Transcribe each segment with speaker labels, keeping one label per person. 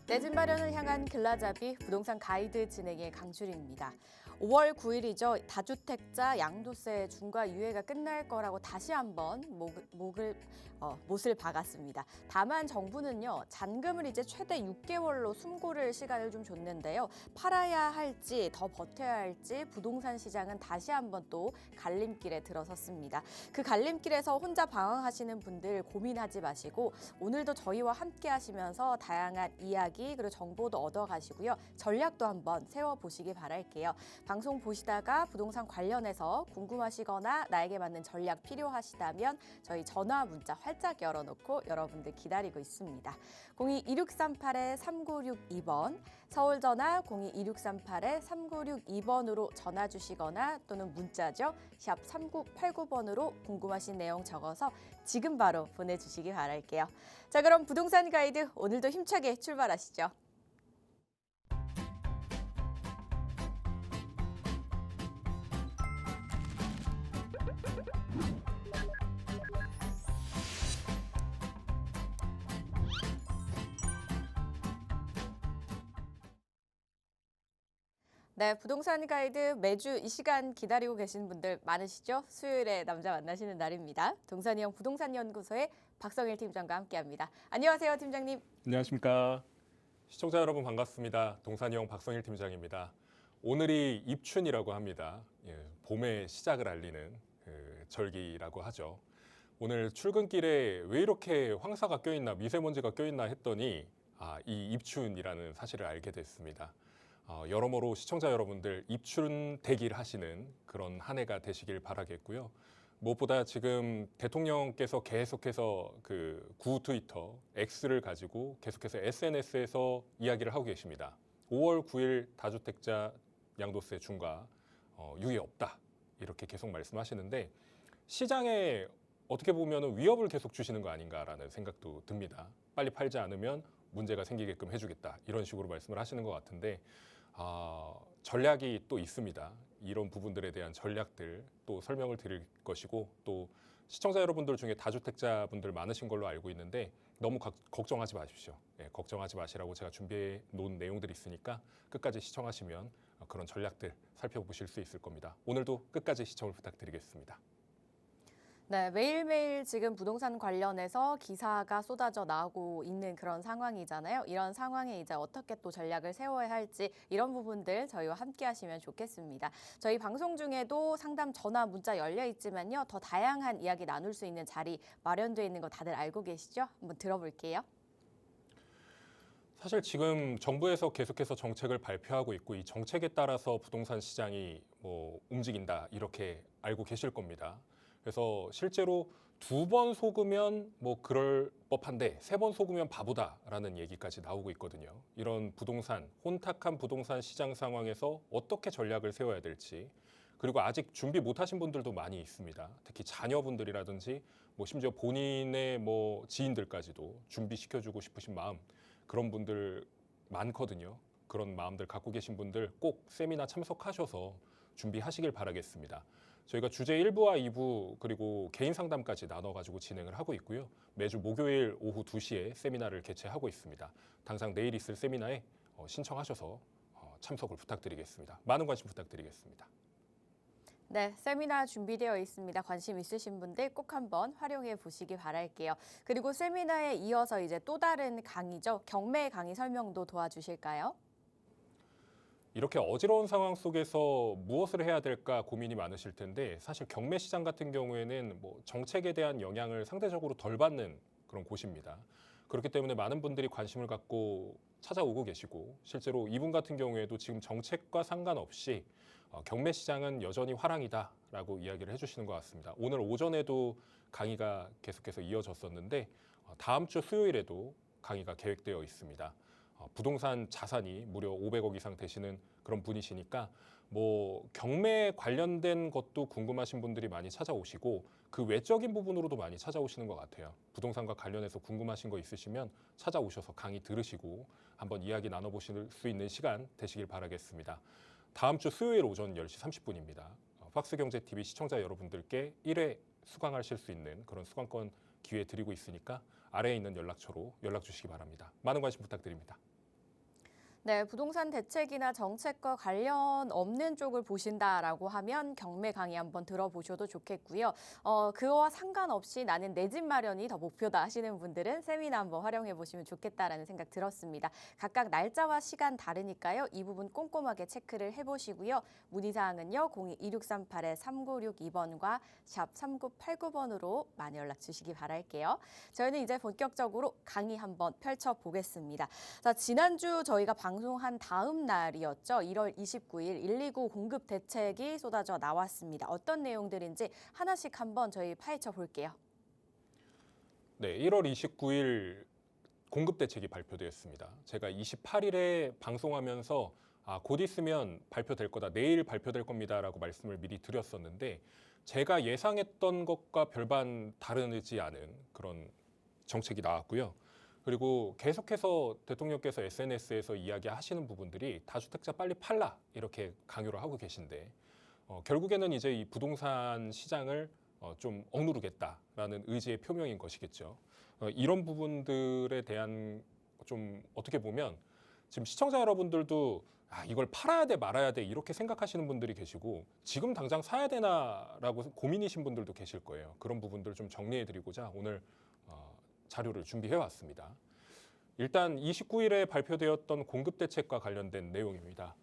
Speaker 1: 내 집 마련을 향한 글라잡이 부동산 가이드 진행의 강추리입니다. 5월 9일이죠. 다주택자 양도세 중과 유예가 끝날 거라고 다시 한번 못을 박았습니다. 다만 정부는요, 잔금을 이제 최대 6개월로 숨고를 시간을 좀 줬는데요. 팔아야 할지 더 버텨야 할지 부동산 시장은 다시 한번 또 갈림길에 들어섰습니다. 그 갈림길에서 혼자 방황하시는 분들 고민하지 마시고 오늘도 저희와 함께 하시면서 다양한 이야기 그리고 정보도 얻어가시고요. 전략도 한번 세워보시기 바랄게요. 방송 보시다가 부동산 관련해서 궁금하시거나 나에게 맞는 전략 필요하시다면 저희 전화 문자 활짝 열어놓고 여러분들 기다리고 있습니다. 02-2638-3962번, 서울 전화 02-2638-3962번으로 전화 주시거나 또는 문자죠. 샵 3989번으로 궁금하신 내용 적어서 지금 바로 보내주시기 바랄게요. 자, 그럼 부동산 가이드 오늘도 힘차게 출발하시죠. 네, 부동산 가이드 매주 이 시간 기다리고 계신 분들 많으시죠? 수요일에 남자 만나시는 날입니다. 동산이형 부동산연구소의 박성일 팀장과 함께합니다. 안녕하세요, 팀장님.
Speaker 2: 안녕하십니까. 시청자 여러분 반갑습니다. 동산이형 박성일 팀장입니다. 오늘이 입춘이라고 합니다. 봄의 시작을 알리는 절기라고 하죠. 오늘 출근길에 왜 이렇게 황사가 껴있나 미세먼지가 껴있나 했더니 이 입춘이라는 사실을 알게 됐습니다. 여러모로 시청자 여러분들 입춘 대기하시는 그런 한 해가 되시길 바라겠고요. 무엇보다 지금 대통령께서 계속해서 그 구 트위터 X를 가지고 계속해서 SNS에서 이야기를 하고 계십니다. 5월 9일 다주택자 양도세 중과 유예 없다 이렇게 계속 말씀하시는데 시장에 어떻게 보면 위협을 계속 주시는 거 아닌가라는 생각도 듭니다. 빨리 팔지 않으면 문제가 생기게끔 해주겠다 이런 식으로 말씀을 하시는 것 같은데 전략이 또 있습니다. 이런 부분들에 대한 전략들 또 설명을 드릴 것이고 또 시청자 여러분들 중에 다주택자 분들 많으신 걸로 알고 있는데 너무 걱정하지 마십시오. 걱정하지 마시라고 제가 준비해 놓은 내용들이 있으니까 끝까지 시청하시면 그런 전략들 살펴보실 수 있을 겁니다. 오늘도 끝까지 시청을 부탁드리겠습니다.
Speaker 1: 네, 매일매일 지금 부동산 관련해서 기사가 쏟아져 나오고 있는 그런 상황이잖아요. 이런 상황에 이제 어떻게 또 전략을 세워야 할지 이런 부분들 저희와 함께 하시면 좋겠습니다. 저희 방송 중에도 상담 전화 문자 열려 있지만요. 더 다양한 이야기 나눌 수 있는 자리 마련되어 있는 거 다들 알고 계시죠? 한번 들어볼게요.
Speaker 2: 사실 지금 정부에서 계속해서 정책을 발표하고 있고 이 정책에 따라서 부동산 시장이 움직인다 이렇게 알고 계실 겁니다. 그래서 실제로 2번 속으면 그럴 법한데 3번 속으면 바보다라는 얘기까지 나오고 있거든요. 이런 부동산, 혼탁한 부동산 시장 상황에서 어떻게 전략을 세워야 될지 그리고 아직 준비 못하신 분들도 많이 있습니다. 특히 자녀분들이라든지 심지어 본인의 지인들까지도 준비시켜주고 싶으신 마음 그런 분들 많거든요. 그런 마음들 갖고 계신 분들 꼭 세미나 참석하셔서 준비하시길 바라겠습니다. 저희가 주제 1부와 2부 그리고 개인 상담까지 나눠가지고 진행을 하고 있고요. 매주 목요일 오후 2시에 세미나를 개최하고 있습니다. 당장 내일 있을 세미나에 신청하셔서 참석을 부탁드리겠습니다. 많은 관심 부탁드리겠습니다.
Speaker 1: 네, 세미나 준비되어 있습니다. 관심 있으신 분들 꼭 한번 활용해 보시기 바랄게요. 그리고 세미나에 이어서 이제 또 다른 강의죠. 경매 강의 설명도 도와주실까요?
Speaker 2: 이렇게 어지러운 상황 속에서 무엇을 해야 될까 고민이 많으실 텐데 사실 경매 시장 같은 경우에는 정책에 대한 영향을 상대적으로 덜 받는 그런 곳입니다. 그렇기 때문에 많은 분들이 관심을 갖고 찾아오고 계시고 실제로 이분 같은 경우에도 지금 정책과 상관없이 경매 시장은 여전히 화랑이다라고 이야기를 해주시는 것 같습니다. 오늘 오전에도 강의가 계속해서 이어졌었는데 다음 주 수요일에도 강의가 계획되어 있습니다. 부동산 자산이 무려 500억 이상 되시는 그런 분이시니까 경매 관련된 것도 궁금하신 분들이 많이 찾아오시고 그 외적인 부분으로도 많이 찾아오시는 것 같아요. 부동산과 관련해서 궁금하신 거 있으시면 찾아오셔서 강의 들으시고 한번 이야기 나눠보실 수 있는 시간 되시길 바라겠습니다. 다음 주 수요일 오전 10시 30분입니다. 박스경제TV 시청자 여러분들께 1회 수강하실 수 있는 그런 수강권 기회 드리고 있으니까 아래에 있는 연락처로 연락 주시기 바랍니다. 많은 관심 부탁드립니다.
Speaker 1: 네, 부동산 대책이나 정책과 관련 없는 쪽을 보신다라고 하면 경매 강의 한번 들어보셔도 좋겠고요. 그와 상관없이 나는 내 집 마련이 더 목표다 하시는 분들은 세미나 한번 활용해 보시면 좋겠다라는 생각 들었습니다. 각각 날짜와 시간 다르니까요. 이 부분 꼼꼼하게 체크를 해보시고요. 문의사항은요. 022638-3962번과 샵 3989번으로 많이 연락 주시기 바랄게요. 저희는 이제 본격적으로 강의 한번 펼쳐보겠습니다. 자, 지난주 저희가 방송한 다음 날이었죠. 1월 29일 129 공급 대책이 쏟아져 나왔습니다. 어떤 내용들인지 하나씩 한번 저희 파헤쳐 볼게요.
Speaker 2: 네, 1월 29일 공급 대책이 발표되었습니다. 제가 28일에 방송하면서 곧 있으면 발표될 거다, 내일 발표될 겁니다라고 말씀을 미리 드렸었는데 제가 예상했던 것과 별반 다르지 않은 그런 정책이 나왔고요. 그리고 계속해서 대통령께서 SNS에서 이야기하시는 부분들이 다주택자 빨리 팔라 이렇게 강요를 하고 계신데 결국에는 이제 이 부동산 시장을 좀 억누르겠다라는 의지의 표명인 것이겠죠. 이런 부분들에 대한 좀 어떻게 보면 지금 시청자 여러분들도 이걸 팔아야 돼 말아야 돼 이렇게 생각하시는 분들이 계시고 지금 당장 사야 되나라고 고민이신 분들도 계실 거예요. 그런 부분들 좀 정리해드리고자 오늘 자료를 준비해 왔습니다. 일단 29일에 발표되었던 공급 대책과 관련된 내용입니다.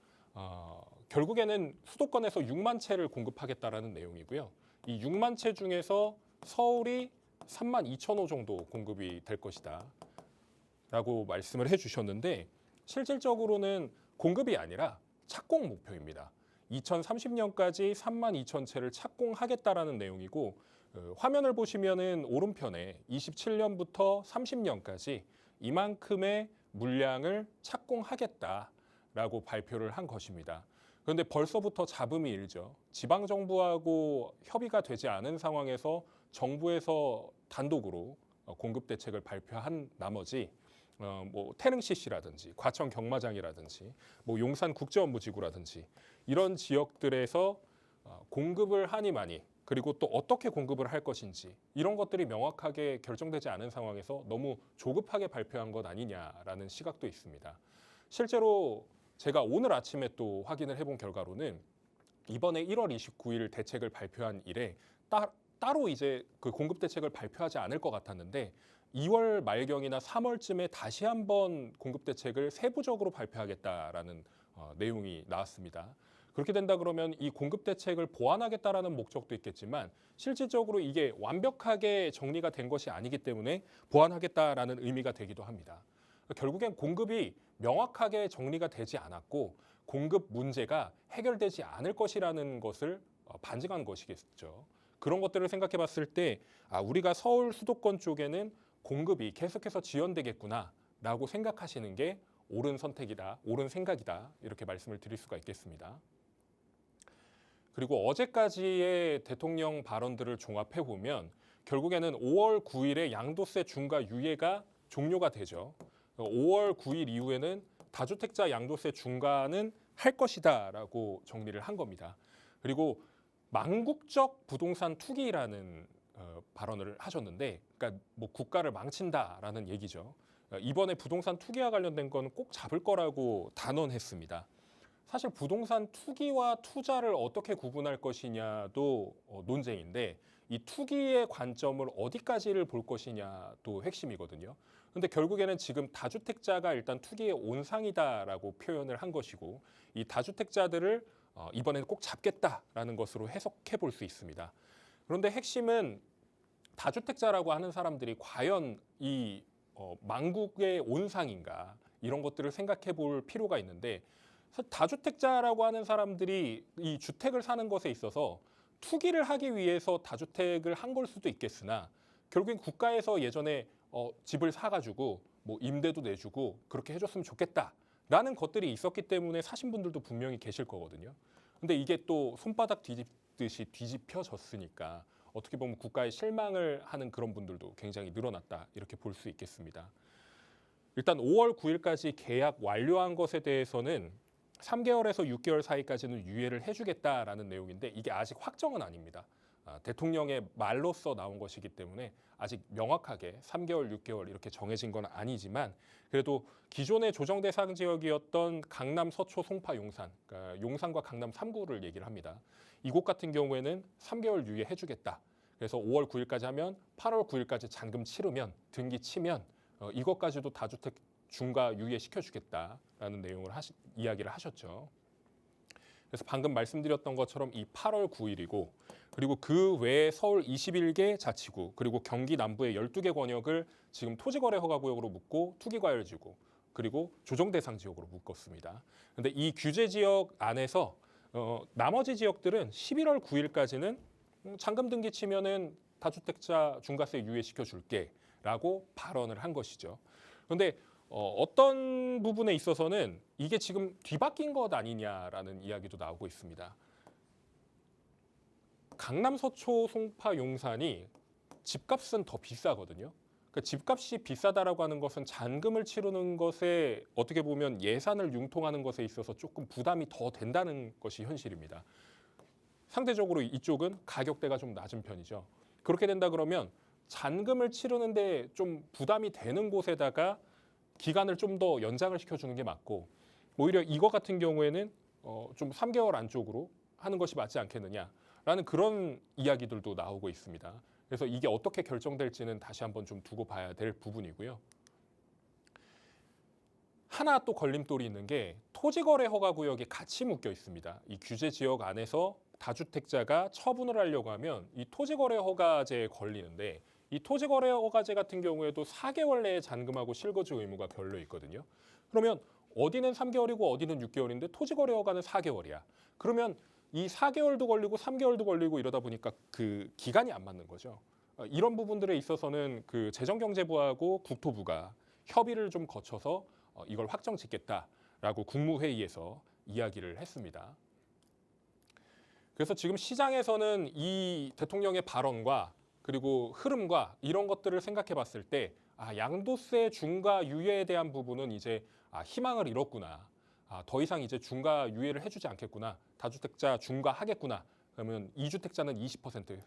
Speaker 2: 결국에는 수도권에서 6만 채를 공급하겠다라는 내용이고요. 이 6만 채 중에서 서울이 3만 2천 호 정도 공급이 될 것이다 라고 말씀을 해주셨는데 실질적으로는 공급이 아니라 착공 목표입니다. 2030년까지 3만 2천 채를 착공하겠다라는 내용이고 화면을 보시면은 오른편에 27년부터 30년까지 이만큼의 물량을 착공하겠다라고 발표를 한 것입니다. 그런데 벌써부터 잡음이 일죠. 지방정부하고 협의가 되지 않은 상황에서 정부에서 단독으로 공급 대책을 발표한 나머지 뭐 태릉 CC라든지 과천 경마장이라든지 뭐 용산 국제업무지구라든지 이런 지역들에서 공급을 하니 많이 그리고 또 어떻게 공급을 할 것인지 이런 것들이 명확하게 결정되지 않은 상황에서 너무 조급하게 발표한 것 아니냐라는 시각도 있습니다. 실제로 제가 오늘 아침에 또 확인을 해본 결과로는 이번에 1월 29일 대책을 발표한 이래 따로 이제 그 공급 대책을 발표하지 않을 것 같았는데 2월 말경이나 3월쯤에 다시 한번 공급 대책을 세부적으로 발표하겠다라는 내용이 나왔습니다. 그렇게 된다 그러면 이 공급 대책을 보완하겠다라는 목적도 있겠지만 실질적으로 이게 완벽하게 정리가 된 것이 아니기 때문에 보완하겠다라는 의미가 되기도 합니다. 결국엔 공급이 명확하게 정리가 되지 않았고 공급 문제가 해결되지 않을 것이라는 것을 반증한 것이겠죠. 그런 것들을 생각해 봤을 때 우리가 서울 수도권 쪽에는 공급이 계속해서 지연되겠구나라고 생각하시는 게 옳은 선택이다, 옳은 생각이다 이렇게 말씀을 드릴 수가 있겠습니다. 그리고 어제까지의 대통령 발언들을 종합해 보면 결국에는 5월 9일에 양도세 중과 유예가 종료가 되죠. 5월 9일 이후에는 다주택자 양도세 중과는 할 것이다라고 정리를 한 겁니다. 그리고 망국적 부동산 투기라는 발언을 하셨는데, 그러니까 뭐 국가를 망친다라는 얘기죠. 이번에 부동산 투기와 관련된 건 꼭 잡을 거라고 단언했습니다. 사실 부동산 투기와 투자를 어떻게 구분할 것이냐도 논쟁인데 이 투기의 관점을 어디까지를 볼 것이냐도 핵심이거든요. 근데 결국에는 지금 다주택자가 일단 투기의 온상이다라고 표현을 한 것이고 이 다주택자들을 이번에는 꼭 잡겠다라는 것으로 해석해 볼 수 있습니다. 그런데 핵심은 다주택자라고 하는 사람들이 과연 이 망국의 온상인가 이런 것들을 생각해 볼 필요가 있는데 다주택자라고 하는 사람들이 이 주택을 사는 것에 있어서 투기를 하기 위해서 다주택을 한 걸 수도 있겠으나 결국엔 국가에서 예전에 집을 사가지고 뭐 임대도 내주고 그렇게 해줬으면 좋겠다라는 것들이 있었기 때문에 사신 분들도 분명히 계실 거거든요. 근데 이게 또 손바닥 뒤집듯이 뒤집혀졌으니까 어떻게 보면 국가에 실망을 하는 그런 분들도 굉장히 늘어났다 이렇게 볼 수 있겠습니다. 일단 5월 9일까지 계약 완료한 것에 대해서는 3개월에서 6개월 사이까지는 유예를 해주겠다라는 내용인데 이게 아직 확정은 아닙니다. 대통령의 말로써 나온 것이기 때문에 아직 명확하게 3개월, 6개월 이렇게 정해진 건 아니지만 그래도 기존의 조정 대상 지역이었던 강남, 서초, 송파, 용산, 그러니까 용산과 강남 3구를 얘기를 합니다. 이곳 같은 경우에는 3개월 유예해주겠다. 그래서 5월 9일까지 하면 8월 9일까지 잔금 치르면 등기 치면 이것까지도 다주택 중과 유예시켜주겠다라는 내용을 이야기를 하셨죠. 그래서 방금 말씀드렸던 것처럼 이 8월 9일이고 그리고 그 외에 서울 21개 자치구 그리고 경기 남부의 12개 권역을 지금 토지거래 허가구역으로 묶고 투기과열지구 그리고 조정대상 지역으로 묶었습니다. 그런데 이 규제 지역 안에서 나머지 지역들은 11월 9일까지는 잔금 등기 치면은 다주택자 중과세 유예시켜 줄게라고 발언을 한 것이죠. 그런데 어떤 부분에 있어서는 이게 지금 뒤바뀐 것 아니냐라는 이야기도 나오고 있습니다. 강남, 서초, 송파, 용산이 집값은 더 비싸거든요. 그러니까 집값이 비싸다라고 하는 것은 잔금을 치르는 것에 어떻게 보면 예산을 융통하는 것에 있어서 조금 부담이 더 된다는 것이 현실입니다. 상대적으로 이쪽은 가격대가 좀 낮은 편이죠. 그렇게 된다 그러면 잔금을 치르는데 좀 부담이 되는 곳에다가 기간을 좀 더 연장을 시켜주는 게 맞고 오히려 이거 같은 경우에는 좀 3개월 안쪽으로 하는 것이 맞지 않겠느냐라는 그런 이야기들도 나오고 있습니다. 그래서 이게 어떻게 결정될지는 다시 한번 좀 두고 봐야 될 부분이고요. 하나 또 걸림돌이 있는 게 토지거래 허가구역이 같이 묶여 있습니다. 이 규제 지역 안에서 다주택자가 처분을 하려고 하면 이 토지거래 허가제에 걸리는데 이 토지거래 허가제 같은 경우에도 4개월 내에 잔금하고 실거주 의무가 별로 있거든요. 그러면 어디는 3개월이고 어디는 6개월인데 토지거래 허가는 4개월이야. 그러면 이 4개월도 걸리고 3개월도 걸리고 이러다 보니까 그 기간이 안 맞는 거죠. 이런 부분들에 있어서는 그 재정경제부하고 국토부가 협의를 좀 거쳐서 이걸 확정 짓겠다라고 국무회의에서 이야기를 했습니다. 그래서 지금 시장에서는 이 대통령의 발언과 그리고 흐름과 이런 것들을 생각해 봤을 때 양도세 중과 유예에 대한 부분은 이제 희망을 잃었구나. 더 이상 이제 중과 유예를 해주지 않겠구나. 다주택자 중과 하겠구나. 그러면 2주택자는 20%,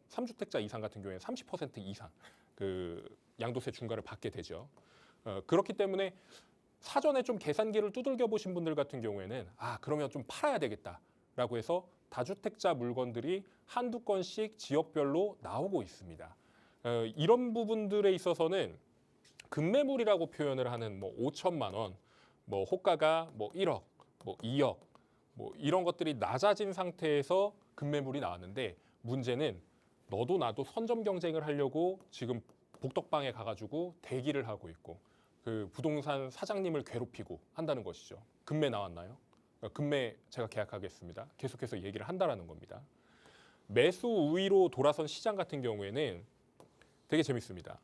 Speaker 2: 3주택자 이상 같은 경우에 30% 이상 그 양도세 중과를 받게 되죠. 그렇기 때문에 사전에 좀 계산기를 두들겨 보신 분들 같은 경우에는 그러면 좀 팔아야 되겠다라고 해서 다주택자 물건들이 한두 건씩 지역별로 나오고 있습니다. 이런 부분들에 있어서는 급매물이라고 표현을 하는 뭐 5천만 원, 뭐 호가가 뭐 1억, 뭐 2억, 뭐 이런 것들이 낮아진 상태에서 급매물이 나왔는데 문제는 너도 나도 선점 경쟁을 하려고 지금 복덕방에 가가지고 대기를 하고 있고 그 부동산 사장님을 괴롭히고 한다는 것이죠. 급매 나왔나요? 급매 제가 계약하겠습니다. 계속해서 얘기를 한다라는 겁니다. 매수 우위로 돌아선 시장 같은 경우에는 되게 재밌습니다.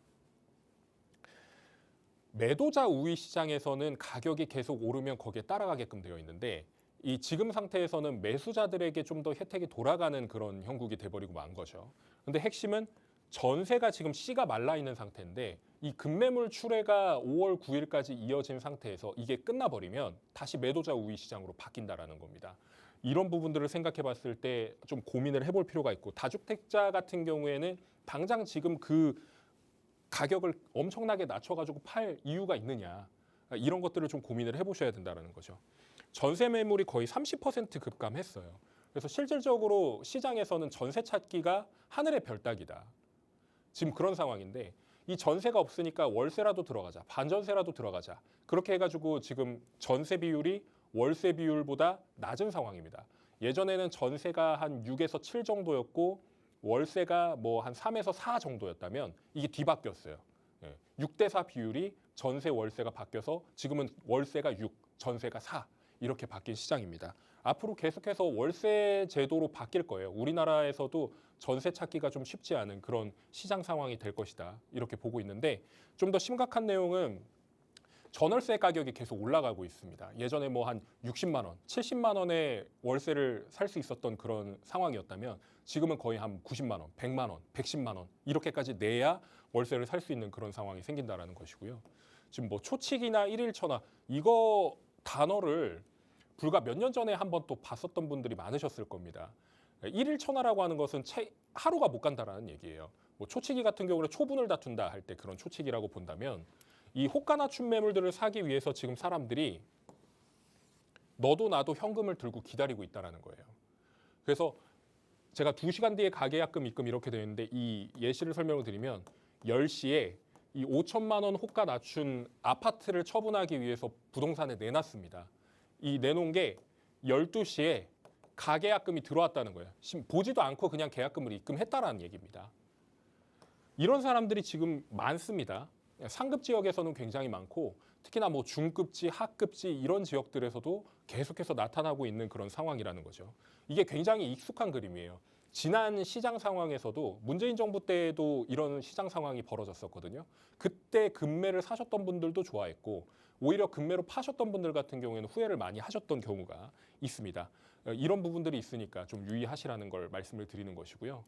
Speaker 2: 매도자 우위 시장에서는 가격이 계속 오르면 거기에 따라가게끔 되어 있는데 이 지금 상태에서는 매수자들에게 좀 더 혜택이 돌아가는 그런 형국이 돼버리고 만 거죠. 근데 핵심은 전세가 지금 씨가 말라 있는 상태인데 이 급매물 출회가 5월 9일까지 이어진 상태에서 이게 끝나버리면 다시 매도자 우위 시장으로 바뀐다라는 겁니다. 이런 부분들을 생각해 봤을 때 좀 고민을 해볼 필요가 있고 다주택자 같은 경우에는 당장 지금 그 가격을 엄청나게 낮춰가지고 팔 이유가 있느냐 이런 것들을 좀 고민을 해보셔야 된다는 거죠. 전세 매물이 거의 30% 급감했어요. 그래서 실질적으로 시장에서는 전세 찾기가 하늘의 별 따기다. 지금 그런 상황인데 이 전세가 없으니까 월세라도 들어가자, 반전세라도 들어가자. 그렇게 해가지고 지금 전세 비율이 월세 비율보다 낮은 상황입니다. 예전에는 전세가 한 6에서 7 정도였고 월세가 뭐 한 3에서 4 정도였다면 이게 뒤바뀌었어요. 6대 4 비율이 전세 월세가 바뀌어서 지금은 월세가 6, 전세가 4 이렇게 바뀐 시장입니다. 앞으로 계속해서 월세 제도로 바뀔 거예요. 우리나라에서도 전세 찾기가 좀 쉽지 않은 그런 시장 상황이 될 것이다. 이렇게 보고 있는데 좀 더 심각한 내용은 전월세 가격이 계속 올라가고 있습니다. 예전에 뭐 한 60만 원, 70만 원에 월세를 살 수 있었던 그런 상황이었다면 지금은 거의 한 90만 원, 100만 원, 110만 원 이렇게까지 내야 월세를 살 수 있는 그런 상황이 생긴다라는 것이고요. 지금 뭐 초치기나 일일천하 이거 단어를 불과 몇 년 전에 한번 또 봤었던 분들이 많으셨을 겁니다. 일일 천하라고 하는 것은 하루가 못 간다라는 얘기예요. 뭐 초치기 같은 경우는 초분을 다툰다 할 때 그런 초치기라고 본다면 이 호가 낮춘 매물들을 사기 위해서 지금 사람들이 너도 나도 현금을 들고 기다리고 있다라는 거예요. 그래서 제가 2시간 뒤에 가계약금 입금 이렇게 되어 있는데 이 예시를 설명을 드리면 10시에 이 5천만 원 호가 낮춘 아파트를 처분하기 위해서 부동산에 내놨습니다. 이 내놓은 게 12시에 가계약금이 들어왔다는 거예요. 보지도 않고 그냥 계약금을 입금했다라는 얘기입니다. 이런 사람들이 지금 많습니다. 상급 지역에서는 굉장히 많고 특히나 뭐 중급지, 하급지 이런 지역들에서도 계속해서 나타나고 있는 그런 상황이라는 거죠. 이게 굉장히 익숙한 그림이에요. 지난 시장 상황에서도 문재인 정부 때에도 이런 시장 상황이 벌어졌었거든요. 그때 금매를 사셨던 분들도 좋아했고 오히려 금매로 파셨던 분들 같은 경우에는 후회를 많이 하셨던 경우가 있습니다. 이런 부분들이 있으니까 좀 유의하시라는 걸 말씀을 드리는 것이고요.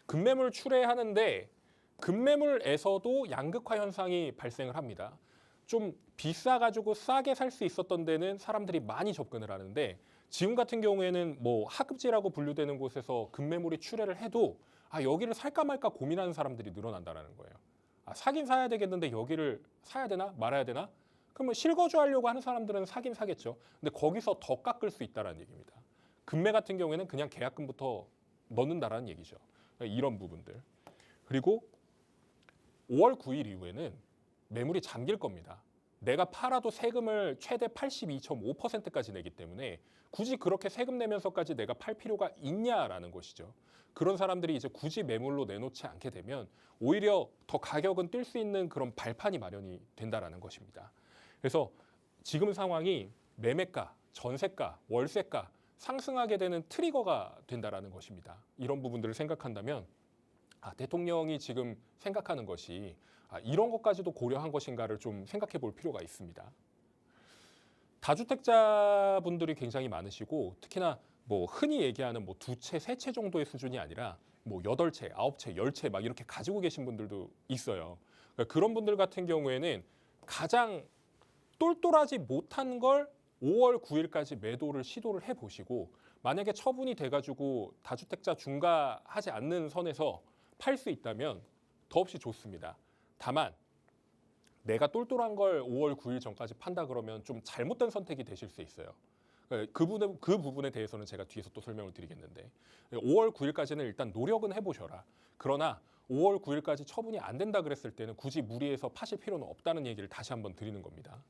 Speaker 2: 급매물 출회하는데 급매물에서도 양극화 현상이 발생을 합니다. 좀 비싸가지고 싸게 살 수 있었던 데는 사람들이 많이 접근을 하는데 지금 같은 경우에는 뭐 하급지라고 분류되는 곳에서 급매물이 출회를 해도 여기를 살까 말까 고민하는 사람들이 늘어난다는 거예요. 사긴 사야 되겠는데 여기를 사야 되나 말아야 되나? 그러면 실거주하려고 하는 사람들은 사긴 사겠죠. 근데 거기서 더 깎을 수 있다는 얘기입니다. 급매 같은 경우에는 그냥 계약금부터 넣는다라는 얘기죠. 이런 부분들. 그리고 5월 9일 이후에는 매물이 잠길 겁니다. 내가 팔아도 세금을 최대 82.5%까지 내기 때문에 굳이 그렇게 세금 내면서까지 내가 팔 필요가 있냐라는 것이죠. 그런 사람들이 이제 굳이 매물로 내놓지 않게 되면 오히려 더 가격은 뛸 수 있는 그런 발판이 마련이 된다라는 것입니다. 그래서 지금 상황이 매매가, 전세가, 월세가 상승하게 되는 트리거가 된다라는 것입니다. 이런 부분들을 생각한다면 대통령이 지금 생각하는 것이 이런 것까지도 고려한 것인가를 좀 생각해 볼 필요가 있습니다. 다주택자분들이 굉장히 많으시고 특히나 뭐 흔히 얘기하는 뭐 2채, 3채 정도의 수준이 아니라 뭐 8채, 9채, 10채 막 이렇게 가지고 계신 분들도 있어요. 그러니까 그런 분들 같은 경우에는 가장 똘똘하지 못한 걸 5월 9일까지 매도를 시도를 해보시고 만약에 처분이 돼가지고 다주택자 중과하지 않는 선에서 팔 수 있다면 더없이 좋습니다. 다만 내가 똘똘한 걸 5월 9일 전까지 판다 그러면 좀 잘못된 선택이 되실 수 있어요. 그 부분에 대해서는 제가 뒤에서 또 설명을 드리겠는데 5월 9일까지는 일단 노력은 해보셔라. 그러나 5월 9일까지 처분이 안 된다 그랬을 때는 굳이 무리해서 파실 필요는 없다는 얘기를 다시 한번 드리는 겁니다.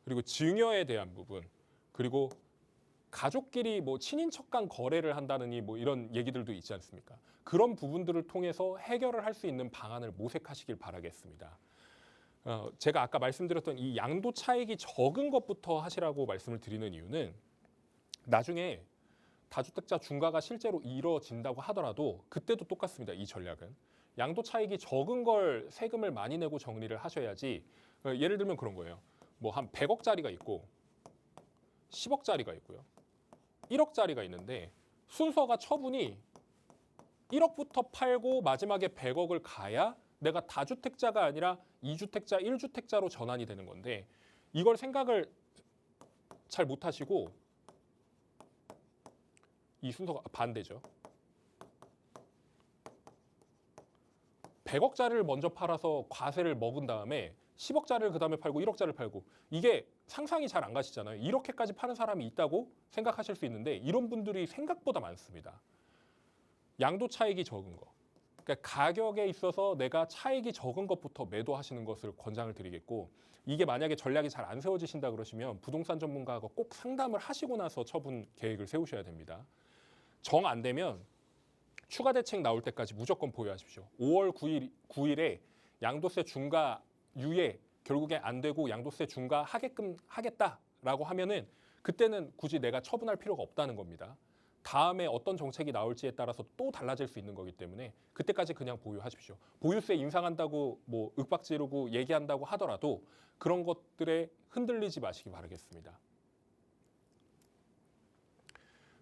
Speaker 2: 그리고 증여에 대한 부분, 그리고 가족끼리 뭐 친인척 간 거래를 한다느니 뭐 이런 얘기들도 있지 않습니까? 그런 부분들을 통해서 해결을 할 수 있는 방안을 모색하시길 바라겠습니다. 제가 아까 말씀드렸던 이 양도 차익이 적은 것부터 하시라고 말씀을 드리는 이유는 나중에 다주택자 중과가 실제로 이루어진다고 하더라도 그때도 똑같습니다. 이 전략은. 양도 차익이 적은 걸 세금을 많이 내고 정리를 하셔야지. 예를 들면 그런 거예요. 뭐 한 100억짜리가 있고 10억짜리가 있고요. 1억짜리가 있는데 순서가 처분이 1억부터 팔고 마지막에 100억을 가야 내가 다주택자가 아니라 2주택자, 1주택자로 전환이 되는 건데 이걸 생각을 잘 못하시고 이 순서가 반대죠. 100억짜리를 먼저 팔아서 과세를 먹은 다음에 10억짜리를 그 다음에 팔고 1억짜리를 팔고 이게 상상이 잘 안 가시잖아요. 이렇게까지 파는 사람이 있다고 생각하실 수 있는데 이런 분들이 생각보다 많습니다. 양도 차익이 적은 거. 그러니까 가격에 있어서 내가 차익이 적은 것부터 매도하시는 것을 권장을 드리겠고 이게 만약에 전략이 잘 안 세워지신다 그러시면 부동산 전문가하고 꼭 상담을 하시고 나서 처분 계획을 세우셔야 됩니다. 정 안 되면 추가 대책 나올 때까지 무조건 보유하십시오. 5월 9일에 양도세 중과 유예 결국에 안 되고 양도세 중과하게끔 하겠다라고 하면은 그때는 굳이 내가 처분할 필요가 없다는 겁니다. 다음에 어떤 정책이 나올지에 따라서 또 달라질 수 있는 거기 때문에 그때까지 그냥 보유하십시오. 보유세 인상한다고 뭐 윽박 지르고 얘기한다고 하더라도 그런 것들에 흔들리지 마시기 바라겠습니다.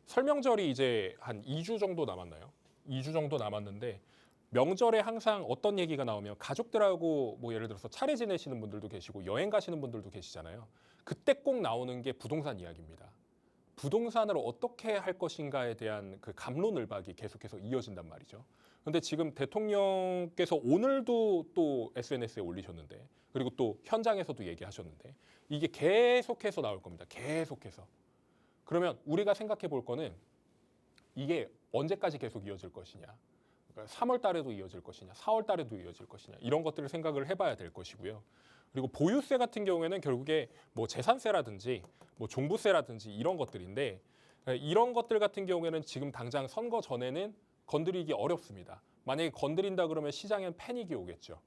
Speaker 2: 설명절이 이제 한 2주 정도 남았나요? 2주 정도 남았는데 명절에 항상 어떤 얘기가 나오면 가족들하고 뭐 예를 들어서 차례 지내시는 분들도 계시고 여행 가시는 분들도 계시잖아요. 그때 꼭 나오는 게 부동산 이야기입니다. 부동산을 어떻게 할 것인가에 대한 그 갑론을박이 계속해서 이어진단 말이죠. 그런데 지금 대통령께서 오늘도 또 SNS에 올리셨는데, 그리고 또 현장에서도 얘기하셨는데, 이게 계속해서 나올 겁니다. 계속해서. 그러면 우리가 생각해 볼 거는 이게 언제까지 계속 이어질 것이냐. 그러니까 3월 달에도 이어질 것이냐, 4월 달에도 이어질 것이냐, 이런 것들을 생각을 해봐야 될 것이고요. 그리고 보유세 같은 경우에는 결국에 뭐 재산세라든지 뭐 종부세라든지 이런 것들인데, 이런 것들 같은 경우에는 지금 당장 선거 전에는 건드리기 어렵습니다. 만약에 건드린다 그러면 시장엔 패닉이 오겠죠.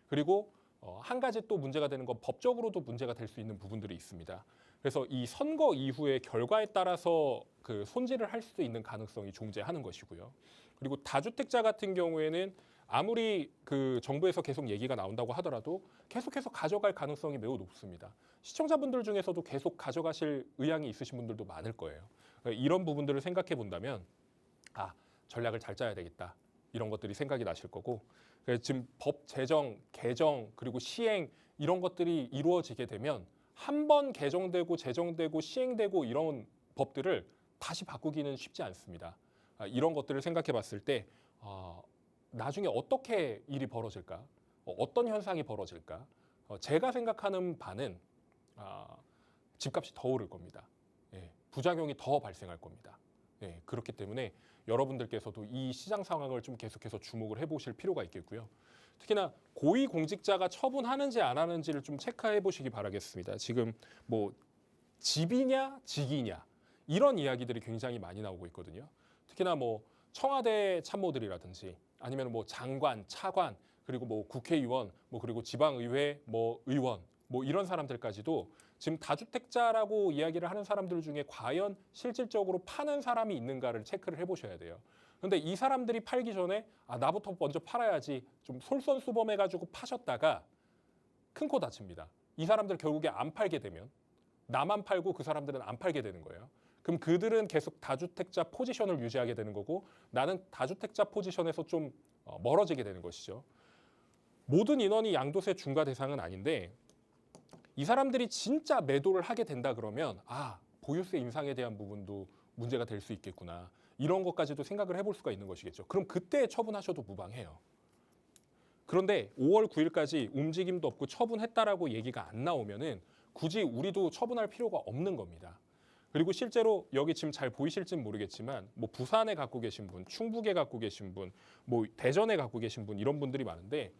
Speaker 2: 그리고 한 가지 또 문제가 되는 건 법적으로도 문제가 될 수 있는 부분들이 있습니다. 그래서 이 선거 이후의 결과에 따라서 그 손질을 할 수도 있는 가능성이 존재하는 것이고요. 그리고 다주택자 같은 경우에는 아무리 그 정부에서 계속 얘기가 나온다고 하더라도 계속해서 가져갈 가능성이 매우 높습니다. 시청자분들 중에서도 계속 가져가실 의향이 있으신 분들도 많을 거예요. 이런 부분들을 생각해 본다면 전략을 잘 짜야 되겠다. 이런 것들이 생각이 나실 거고, 지금 법 제정, 개정, 그리고 시행 이런 것들이 이루어지게 되면 한 번 개정되고 제정되고 시행되고 이런 법들을 다시 바꾸기는 쉽지 않습니다. 이런 것들을 생각해 봤을 때 나중에 어떻게 일이 벌어질까? 어떤 현상이 벌어질까? 제가 생각하는 바는 집값이 더 오를 겁니다. 부작용이 더 발생할 겁니다. 그렇기 때문에 여러분들께서도 이 시장 상황을 좀 계속해서 주목을 해보실 필요가 있겠고요. 특히나 고위공직자가 처분하는지 안 하는지를 좀 체크해 보시기 바라겠습니다. 지금 뭐 집이냐 직이냐 이런 이야기들이 굉장히 많이 나오고 있거든요. 특히나 뭐 청와대 참모들이라든지 아니면 뭐 장관, 차관, 그리고 뭐 국회의원, 뭐 그리고 지방의회 뭐 의원 뭐 이런 사람들까지도 지금 다주택자라고 이야기를 하는 사람들 중에 과연 실질적으로 파는 사람이 있는가를 체크를 해보셔야 돼요. 그런데 이 사람들이 팔기 전에 나부터 먼저 팔아야지 좀 솔선수범해가지고 파셨다가 큰 코 다칩니다. 이 사람들 결국에 안 팔게 되면 나만 팔고 그 사람들은 안 팔게 되는 거예요. 그럼 그들은 계속 다주택자 포지션을 유지하게 되는 거고 나는 다주택자 포지션에서 좀 멀어지게 되는 것이죠. 모든 인원이 양도세 중과 대상은 아닌데 이 사람들이 진짜 매도를 하게 된다 그러면 보유세 인상에 대한 부분도 문제가 될 수 있겠구나. 이런 것까지도 생각을 해볼 수가 있는 것이겠죠. 그럼 그때 처분하셔도 무방해요. 그런데 5월 9일까지 움직임도 없고 처분했다라고 얘기가 안 나오면은 굳이 우리도 처분할 필요가 없는 겁니다. 그리고 실제로 여기 지금 잘 보이실지는 모르겠지만 뭐 부산에 갖고 계신 분, 충북에 갖고 계신 분, 뭐 대전에 갖고 계신 분 이런 분들이 많은데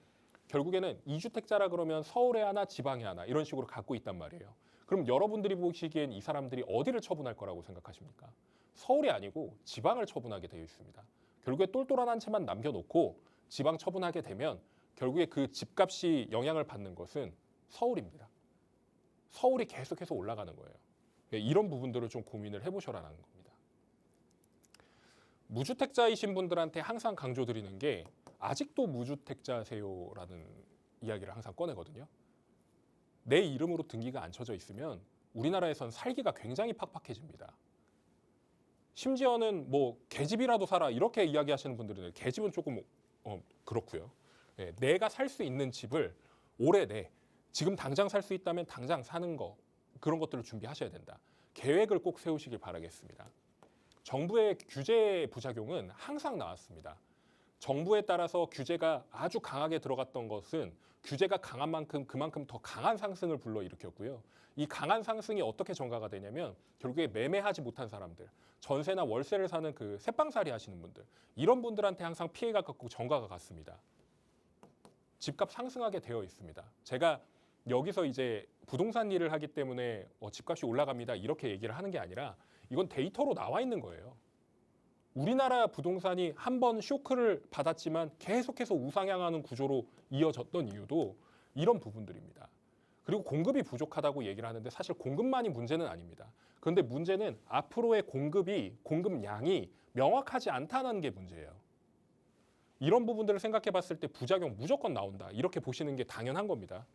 Speaker 2: 결국에는 2주택자라 그러면 서울에 하나 지방에 하나 이런 식으로 갖고 있단 말이에요. 그럼 여러분들이 보시기엔 이 사람들이 어디를 처분할 거라고 생각하십니까? 서울이 아니고 지방을 처분하게 되어 있습니다. 결국에 똘똘한 한 채만 남겨놓고 지방 처분하게 되면 결국에 그 집값이 영향을 받는 것은 서울입니다. 서울이 계속해서 올라가는 거예요. 이런 부분들을 좀 고민을 해보셔라는 겁니다. 무주택자이신 분들한테 항상 강조드리는 게 아직도 무주택자세요라는 이야기를 항상 꺼내거든요. 내 이름으로 등기가 안 쳐져 있으면 우리나라에선 살기가 굉장히 팍팍해집니다. 심지어는 뭐 계집이라도 사라 이렇게 이야기하시는 분들은 계집은 조금 그렇고요. 내가 살 수 있는 집을 올해 내 지금 당장 살 수 있다면 당장 사는 거 그런 것들을 준비하셔야 된다. 계획을 꼭 세우시길 바라겠습니다. 정부의 규제 부작용은 항상 나왔습니다. 정부에 따라서 규제가 아주 강하게 들어갔던 것은 규제가 강한 만큼 그만큼 더 강한 상승을 불러일으켰고요. 이 강한 상승이 어떻게 전가가 되냐면 결국에 매매하지 못한 사람들, 전세나 월세를 사는 그 새빵살이 하시는 분들 이런 분들한테 항상 피해가 갔고 전가가 갔습니다. 집값 상승하게 되어 있습니다. 제가 여기서 이제 부동산 일을 하기 때문에 집값이 올라갑니다 이렇게 얘기를 하는 게 아니라 이건 데이터로 나와 있는 거예요. 우리나라 부동산이 한 번 쇼크를 받았지만 계속해서 우상향하는 구조로 이어졌던 이유도 이런 부분들입니다. 그리고 공급이 부족하다고 얘기를 하는데 사실 공급만이 문제는 아닙니다. 그런데 문제는 앞으로의 공급량이 명확하지 않다는 게 문제예요. 이런 부분들을 생각해 봤을 때 부작용 무조건 나온다. 이렇게 보시는 게 당연한 겁니다.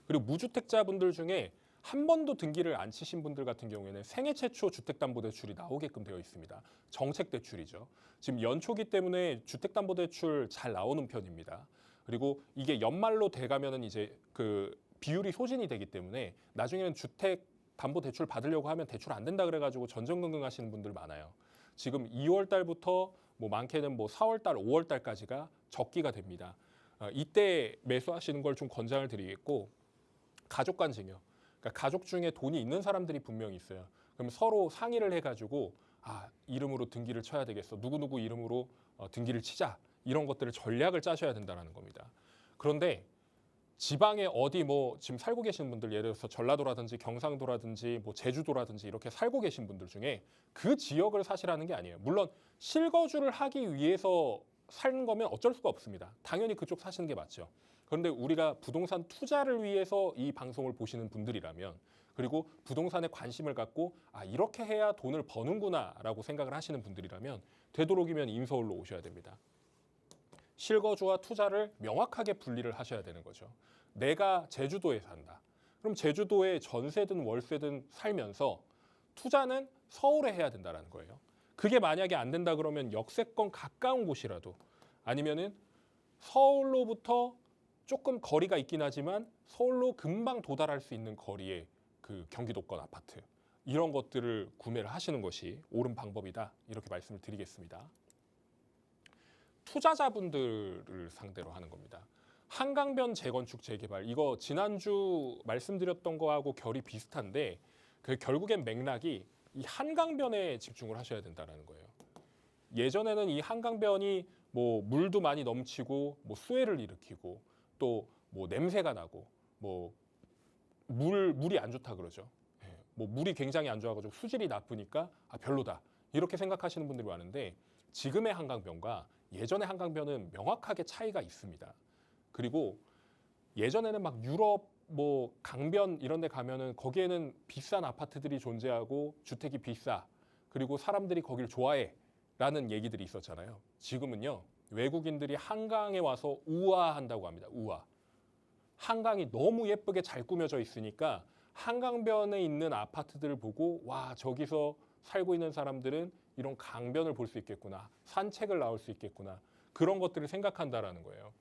Speaker 2: 그리고 무주택자분들 중에 한 번도 등기를 안 치신 분들 같은 경우에는 생애 최초 주택담보대출이 나오게끔 되어 있습니다. 정책대출이죠. 지금 연초기 때문에 주택담보대출 잘 나오는 편입니다. 그리고 이게 연말로 돼가면은 이제 그 비율이 소진이 되기 때문에 나중에는 주택 담보대출 받으려고 하면 대출 안 된다 그래가지고 전전긍긍하시는 분들 많아요. 지금 2월 달부터 뭐 많게는 뭐 4월 달, 5월 달까지가 적기가 됩니다. 이때 매수하시는 걸 좀 권장을 드리겠고, 가족 간 증여. 그러니까 가족 중에 돈이 있는 사람들이 분명히 있어요. 그럼 서로 상의를 해가지고 이름으로 등기를 쳐야 되겠어. 누구누구 이름으로 등기를 치자. 이런 것들을 전략을 짜셔야 된다는 겁니다. 그런데 지방에 어디 뭐 지금 살고 계신 분들, 예를 들어서 전라도라든지 경상도라든지 뭐 제주도라든지 이렇게 살고 계신 분들 중에 그 지역을 사시라는 게 아니에요. 물론 실거주를 하기 위해서 사는 거면 어쩔 수가 없습니다. 당연히 그쪽 사시는 게 맞죠. 그런데 우리가 부동산 투자를 위해서 이 방송을 보시는 분들이라면, 그리고 부동산에 관심을 갖고 이렇게 해야 돈을 버는구나라고 생각을 하시는 분들이라면 되도록이면 인서울로 오셔야 됩니다. 실거주와 투자를 명확하게 분리를 하셔야 되는 거죠. 내가 제주도에 산다. 그럼 제주도에 전세든 월세든 살면서 투자는 서울에 해야 된다는 거예요. 그게 만약에 안 된다 그러면 역세권 가까운 곳이라도, 아니면은 서울로부터 조금 거리가 있긴 하지만 서울로 금방 도달할 수 있는 거리에 그 경기도권 아파트, 이런 것들을 구매를 하시는 것이 옳은 방법이다. 이렇게 말씀을 드리겠습니다. 투자자분들을 상대로 하는 겁니다. 한강변 재건축 재개발, 이거 지난주 말씀드렸던 거하고 결이 비슷한데 그 결국엔 맥락이 이 한강변에 집중을 하셔야 된다는 거예요. 예전에는 이 한강변이 뭐 물도 많이 넘치고 뭐 수해를 일으키고 또 뭐 냄새가 나고 뭐 물이 안 좋다 그러죠. 뭐 물이 굉장히 안 좋아가지고 수질이 나쁘니까 별로다 이렇게 생각하시는 분들이 많은데, 지금의 한강변과 예전의 한강변은 명확하게 차이가 있습니다. 그리고 예전에는 막 유럽 뭐 강변 이런 데 가면은 거기에는 비싼 아파트들이 존재하고 주택이 비싸, 그리고 사람들이 거길 좋아해 라는 얘기들이 있었잖아요. 지금은요, 외국인들이 한강에 와서 우아한다고 합니다. 우아. 한강이 너무 예쁘게 잘 꾸며져 있으니까 한강변에 있는 아파트들을 보고 저기서 살고 있는 사람들은 이런 강변을 볼 수 있겠구나, 산책을 나올 수 있겠구나, 그런 것들을 생각한다라는 거예요.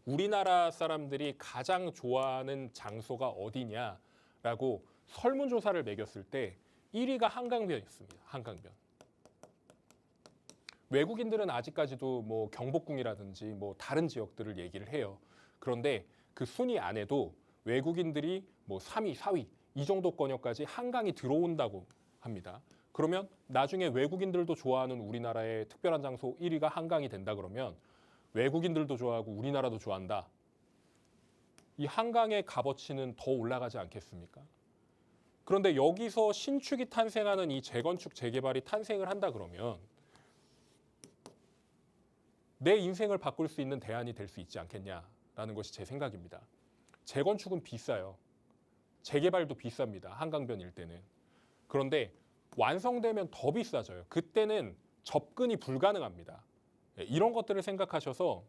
Speaker 2: 우리나라 사람들이 가장 좋아하는 장소가 어디냐라고 설문조사를 매겼을 때 1위가 한강변이었습니다. 한강변. 외국인들은 아직까지도 뭐 경복궁이라든지 뭐 다른 지역들을 얘기를 해요. 그런데 그 순위 안에도 외국인들이 뭐 3위, 4위 이 정도권역까지 한강이 들어온다고 합니다. 그러면 나중에 외국인들도 좋아하는 우리나라의 특별한 장소 1위가 한강이 된다 그러면 외국인들도 좋아하고 우리나라도 좋아한다. 이 한강의 값어치는 더 올라가지 않겠습니까? 그런데 여기서 신축이 탄생하는 이 재건축, 재개발이 탄생을 한다 그러면 내 인생을 바꿀 수 있는 대안이 될 수 있지 않겠냐라는 것이 제 생각입니다. 재건축은 비싸요. 재개발도 비쌉니다. 한강변 일대는. 그런데 완성되면 더 비싸져요. 그때는 접근이 불가능합니다. 이런 것들을 생각하셔서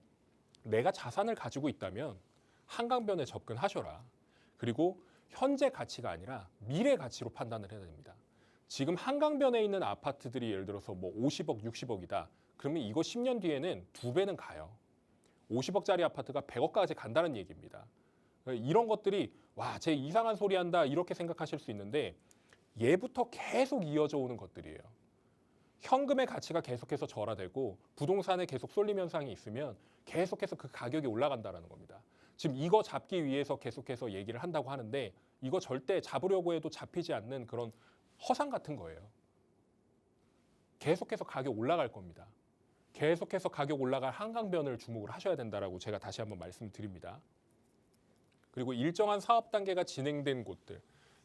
Speaker 2: 내가 자산을 가지고 있다면 한강변에 접근하셔라. 그리고 현재 가치가 아니라 미래 가치로 판단을 해야 됩니다. 지금 한강변에 있는 아파트들이 예를 들어서 뭐 50억, 60억이다. 그러면 이거 10년 뒤에는 2배는 가요. 50억짜리 아파트가 100억까지 간다는 얘기입니다. 이런 것들이 쟤 이상한 소리 한다 이렇게 생각하실 수 있는데 예부터 계속 이어져 오는 것들이에요. 현금의 가치가 계속해서 절하되고 부동산에 계속 쏠림 현상이 있으면 계속해서 그 가격이 올라간다는 겁니다. 지금 이거 잡기 위해서 계속해서 얘기를 한다고 하는데 이거 절대 잡으려고 해도 잡히지 않는 그런 허상 같은 거예요. 계속해서 가격 올라갈 겁니다. 계속해서 가격 올라갈 한강변을 주목을 하셔야 된다라고 제가 다시 한번 말씀드립니다. 그리고 일정한 사업 단계가 진행된 곳들,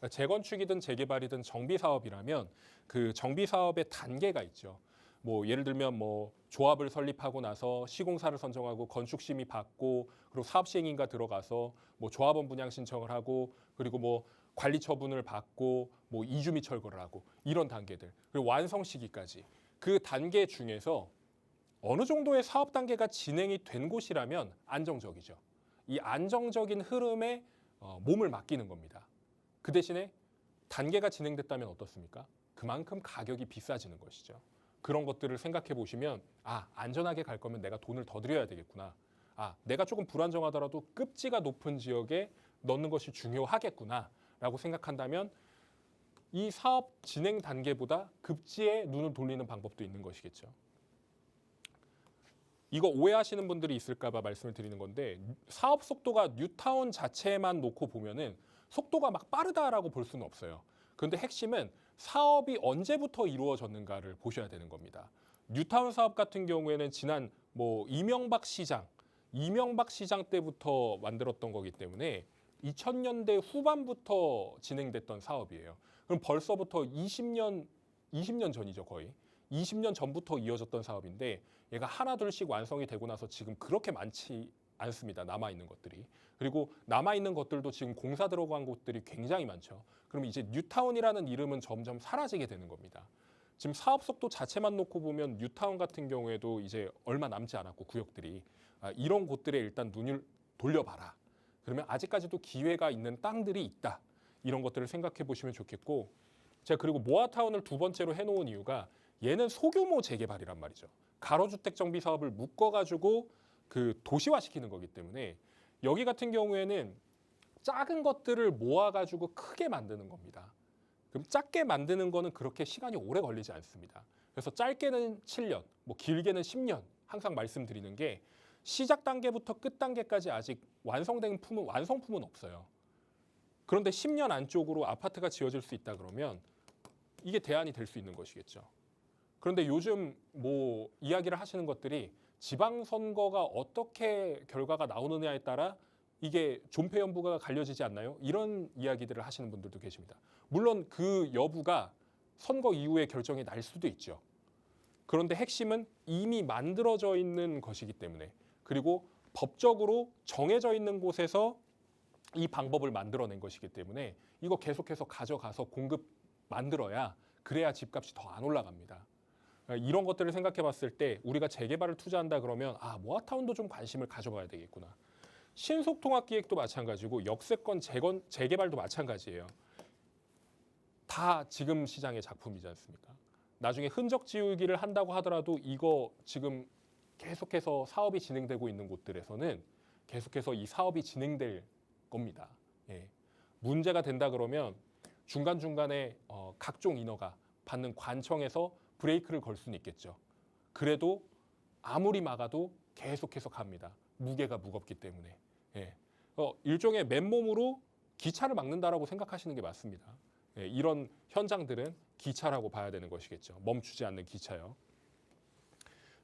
Speaker 2: 재건축이든 재개발이든 정비 사업이라면 그 정비 사업의 단계가 있죠. 뭐 예를 들면 뭐 조합을 설립하고 나서 시공사를 선정하고 건축 심의 받고 그리고 사업 시행인가 들어가서 뭐 조합원 분양 신청을 하고 그리고 뭐 관리 처분을 받고 뭐 이주미 철거를 하고 이런 단계들, 그리고 완성 시기까지 그 단계 중에서 어느 정도의 사업 단계가 진행이 된 곳이라면 안정적이죠. 이 안정적인 흐름에 몸을 맡기는 겁니다. 그 대신에 단계가 진행됐다면 어떻습니까? 그만큼 가격이 비싸지는 것이죠. 그런 것들을 생각해 보시면 안전하게 갈 거면 내가 돈을 더 들여야 되겠구나. 내가 조금 불안정하더라도 급지가 높은 지역에 넣는 것이 중요하겠구나 라고 생각한다면 이 사업 진행 단계보다 급지에 눈을 돌리는 방법도 있는 것이겠죠. 이거 오해하시는 분들이 있을까 봐 말씀을 드리는 건데 사업 속도가 뉴타운 자체만 놓고 보면은 속도가 막 빠르다라고 볼 수는 없어요. 그런데 핵심은 사업이 언제부터 이루어졌는가를 보셔야 되는 겁니다. 뉴타운 사업 같은 경우에는 지난 이명박 시장 때부터 만들었던 거기 때문에 2000년대 후반부터 진행됐던 사업이에요. 그럼 벌써부터 20년 전이죠, 거의. 20년 전부터 이어졌던 사업인데 얘가 하나둘씩 완성이 되고 나서 지금 그렇게 많지 않습니다. 남아있는 것들이. 그리고 남아있는 것들도 지금 공사 들어간 곳들이 굉장히 많죠. 그럼 이제 뉴타운이라는 이름은 점점 사라지게 되는 겁니다. 지금 사업 속도 자체만 놓고 보면 뉴타운 같은 경우에도 이제 얼마 남지 않았고 구역들이 이런 곳들에 일단 눈을 돌려봐라. 그러면 아직까지도 기회가 있는 땅들이 있다. 이런 것들을 생각해 보시면 좋겠고 제가 그리고 모아타운을 두 번째로 해놓은 이유가 얘는 소규모 재개발이란 말이죠. 가로주택 정비 사업을 묶어가지고 그 도시화시키는 거기 때문에 여기 같은 경우에는 작은 것들을 모아가지고 크게 만드는 겁니다. 그럼 작게 만드는 거는 그렇게 시간이 오래 걸리지 않습니다. 그래서 짧게는 7년, 길게는 10년 항상 말씀드리는 게 시작 단계부터 끝 단계까지 아직 완성품은 없어요. 그런데 10년 안쪽으로 아파트가 지어질 수 있다 그러면 이게 대안이 될 수 있는 것이겠죠. 그런데 요즘 이야기를 하시는 것들이 지방선거가 어떻게 결과가 나오느냐에 따라 이게 존폐연부가 갈려지지 않나요? 이런 이야기들을 하시는 분들도 계십니다. 물론 그 여부가 선거 이후에 결정이 날 수도 있죠. 그런데 핵심은 이미 만들어져 있는 것이기 때문에 그리고 법적으로 정해져 있는 곳에서 이 방법을 만들어낸 것이기 때문에 이거 계속해서 가져가서 공급 만들어야 그래야 집값이 더 안 올라갑니다. 이런 것들을 생각해 봤을 때 우리가 재개발을 투자한다 그러면 모아타운도 좀 관심을 가져봐야 되겠구나. 신속통합기획도 마찬가지고 역세권 재개발도 마찬가지예요. 다 지금 시장의 작품이지 않습니까? 나중에 흔적 지우기를 한다고 하더라도 이거 지금 계속해서 사업이 진행되고 있는 곳들에서는 계속해서 이 사업이 진행될 겁니다. 예. 문제가 된다 그러면 중간중간에 각종 인허가 받는 관청에서 브레이크를 걸 수는 있겠죠. 그래도 아무리 막아도 계속해서 갑니다. 무게가 무겁기 때문에. 예. 일종의 맨몸으로 기차를 막는다라고 생각하시는 게 맞습니다. 예. 이런 현장들은 기차라고 봐야 되는 것이겠죠. 멈추지 않는 기차요.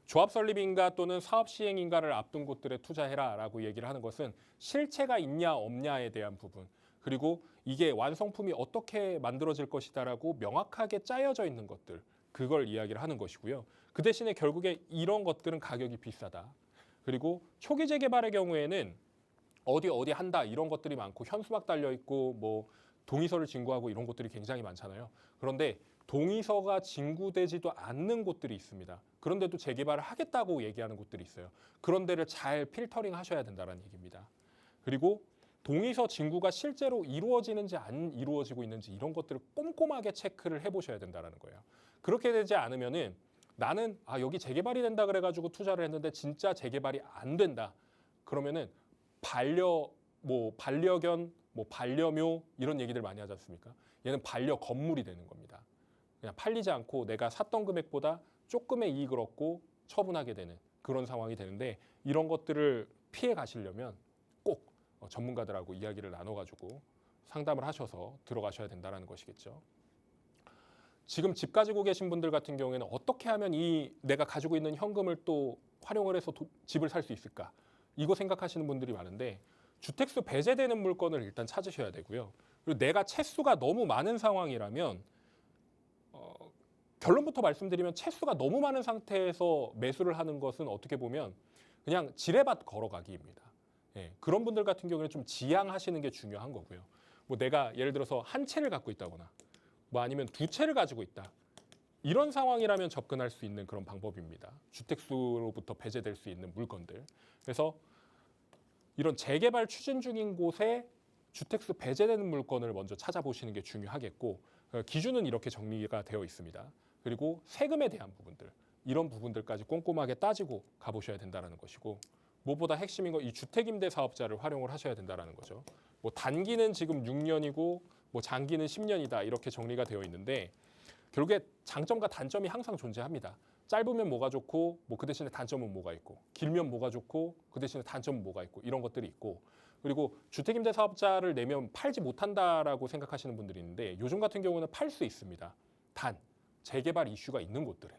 Speaker 2: 조합 설립인가 또는 사업 시행인가를 앞둔 곳들에 투자해라라고 얘기를 하는 것은 실체가 있냐 없냐에 대한 부분 그리고 이게 완성품이 어떻게 만들어질 것이다라고 명확하게 짜여져 있는 것들 그걸 이야기를 하는 것이고요. 그 대신에 결국에 이런 것들은 가격이 비싸다. 그리고 초기 재개발의 경우에는 어디 한다 이런 것들이 많고 현수막 달려 있고 동의서를 진구하고 이런 곳들이 굉장히 많잖아요. 그런데 동의서가 진구되지도 않는 곳들이 있습니다. 그런데도 재개발을 하겠다고 얘기하는 곳들이 있어요. 그런 데를 잘 필터링 하셔야 된다는 얘기입니다. 그리고 동의서 진구가 실제로 이루어지는지 안 이루어지고 있는지 이런 것들을 꼼꼼하게 체크를 해보셔야 된다는 거예요. 그렇게 되지 않으면은 나는 여기 재개발이 된다 그래가지고 투자를 했는데 진짜 재개발이 안 된다. 그러면은 반려견, 반려묘 이런 얘기들 많이 하지 않습니까? 얘는 반려 건물이 되는 겁니다. 그냥 팔리지 않고 내가 샀던 금액보다 조금의 이익을 얻고 처분하게 되는 그런 상황이 되는데 이런 것들을 피해 가시려면 꼭 전문가들하고 이야기를 나눠가지고 상담을 하셔서 들어가셔야 된다는 것이겠죠. 지금 집 가지고 계신 분들 같은 경우에는 어떻게 하면 내가 가지고 있는 현금을 또 활용을 해서 집을 살 수 있을까? 이거 생각하시는 분들이 많은데 주택수 배제되는 물건을 일단 찾으셔야 되고요. 그리고 내가 채수가 너무 많은 상황이라면 결론부터 말씀드리면 채수가 너무 많은 상태에서 매수를 하는 것은 어떻게 보면 그냥 지레밭 걸어가기입니다. 예, 그런 분들 같은 경우는 좀 지양하시는 게 중요한 거고요. 내가 예를 들어서 한 채를 갖고 있다거나 아니면 두 채를 가지고 있다. 이런 상황이라면 접근할 수 있는 그런 방법입니다. 주택수로부터 배제될 수 있는 물건들. 그래서 이런 재개발 추진 중인 곳에 주택수 배제되는 물건을 먼저 찾아보시는 게 중요하겠고 기준은 이렇게 정리가 되어 있습니다. 그리고 세금에 대한 부분들, 이런 부분들까지 꼼꼼하게 따지고 가보셔야 된다는 것이고 무엇보다 핵심인 건 이 주택임대 사업자를 활용을 하셔야 된다는 거죠. 단기는 지금 6년이고 뭐 장기는 10년이다 이렇게 정리가 되어 있는데 결국에 장점과 단점이 항상 존재합니다. 짧으면 뭐가 좋고 뭐 그 대신에 단점은 뭐가 있고 길면 뭐가 좋고 그 대신에 단점은 뭐가 있고 이런 것들이 있고 그리고 주택임대사업자를 내면 팔지 못한다라고 생각하시는 분들이 있는데 요즘 같은 경우는 팔 수 있습니다. 단 재개발 이슈가 있는 곳들은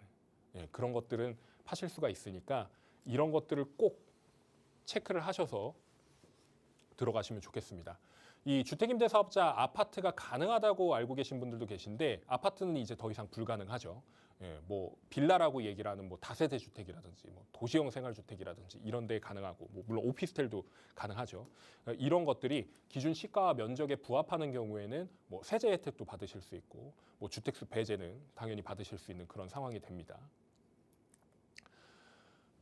Speaker 2: 그런 것들은 파실 수가 있으니까 이런 것들을 꼭 체크를 하셔서 들어가시면 좋겠습니다. 이 주택임대사업자 아파트가 가능하다고 알고 계신 분들도 계신데 아파트는 이제 더 이상 불가능하죠. 뭐 빌라라고 얘기를 하는 뭐 다세대 주택이라든지 뭐 도시형 생활주택이라든지 이런 데 가능하고 뭐 물론 오피스텔도 가능하죠. 이런 것들이 기준 시가와 면적에 부합하는 경우에는 뭐 세제 혜택도 받으실 수 있고 뭐 주택수 배제는 당연히 받으실 수 있는 그런 상황이 됩니다.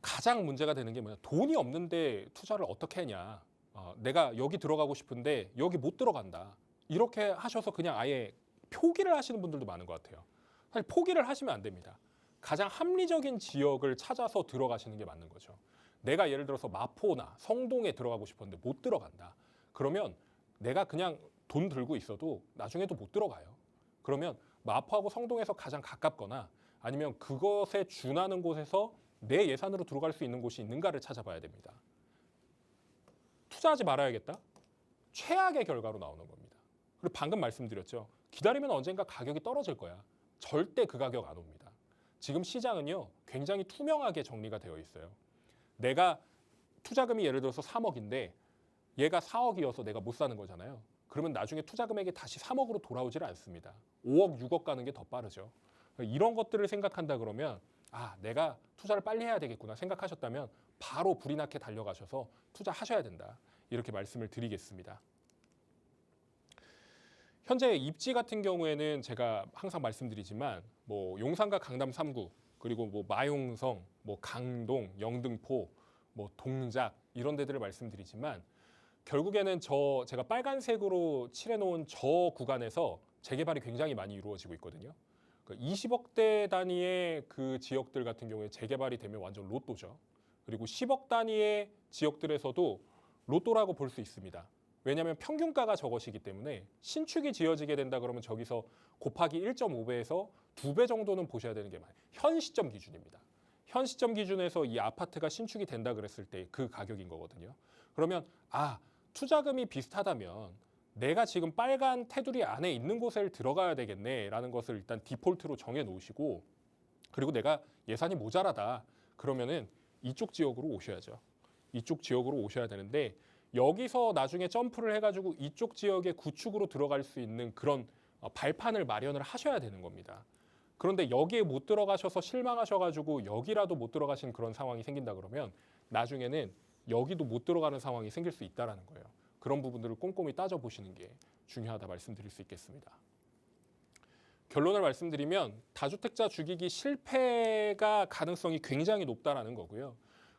Speaker 2: 가장 문제가 되는 게 뭐냐? 돈이 없는데 투자를 어떻게 하냐? 내가 여기 들어가고 싶은데 여기 못 들어간다. 이렇게 하셔서 그냥 아예 포기를 하시는 분들도 많은 것 같아요. 사실 포기를 하시면 안 됩니다. 가장 합리적인 지역을 찾아서 들어가시는 게 맞는 거죠. 내가 예를 들어서 마포나 성동에 들어가고 싶었는데 못 들어간다. 그러면 내가 그냥 돈 들고 있어도 나중에도 못 들어가요. 그러면 마포하고 성동에서 가장 가깝거나 아니면 그것에 준하는 곳에서 내 예산으로 들어갈 수 있는 곳이 있는가를 찾아봐야 됩니다. 투자하지 말아야겠다? 최악의 결과로 나오는 겁니다. 그리고 방금 말씀드렸죠. 기다리면 언젠가 가격이 떨어질 거야. 절대 그 가격 안 옵니다. 지금 시장은요, 굉장히 투명하게 정리가 되어 있어요. 내가 투자금이 예를 들어서 3억인데 얘가 4억이어서 내가 못 사는 거잖아요. 그러면 나중에 투자 금액이 다시 3억으로 돌아오질 않습니다. 5억, 6억 가는 게 더 빠르죠. 이런 것들을 생각한다 그러면 내가 투자를 빨리 해야 되겠구나 생각하셨다면 바로 불이 나게 달려가셔서 투자하셔야 된다. 이렇게 말씀을 드리겠습니다. 현재 입지 같은 경우에는 제가 항상 말씀드리지만 뭐 용산과 강남 3구 그리고 뭐 마용성, 뭐 강동, 영등포, 뭐 동작 이런 데들을 말씀드리지만 결국에는 제가 빨간색으로 칠해놓은 저 구간에서 재개발이 굉장히 많이 이루어지고 있거든요. 20억대 단위의 그 지역들 같은 경우에 재개발이 되면 완전 로또죠. 그리고 10억 단위의 지역들에서도 로또라고 볼 수 있습니다. 왜냐하면 평균가가 저것이기 때문에 신축이 지어지게 된다 그러면 저기서 곱하기 1.5배에서 2배 정도는 보셔야 되는 게 많아요. 현 시점 기준입니다. 현 시점 기준에서 이 아파트가 신축이 된다 그랬을 때 그 가격인 거거든요. 그러면 투자금이 비슷하다면 내가 지금 빨간 테두리 안에 있는 곳에 들어가야 되겠네라는 것을 일단 디폴트로 정해 놓으시고 그리고 내가 예산이 모자라다 그러면은 이쪽 지역으로 오셔야죠. 이쪽 지역으로 오셔야 되는데 여기서 나중에 점프를 해가지고 이쪽 지역의 구축으로 들어갈 수 있는 그런 발판을 마련을 하셔야 되는 겁니다. 그런데 여기에 못 들어가셔서 실망하셔가지고 여기라도 못 들어가신 그런 상황이 생긴다 그러면 나중에는 여기도 못 들어가는 상황이 생길 수 있다는 거예요. 그런 부분들을 꼼꼼히 따져보시는 게 중요하다 말씀드릴 수 있겠습니다. 결론을 말씀드리면 다주택자 죽이기 실패가 가능성이 굉장히 높다라는 거고요.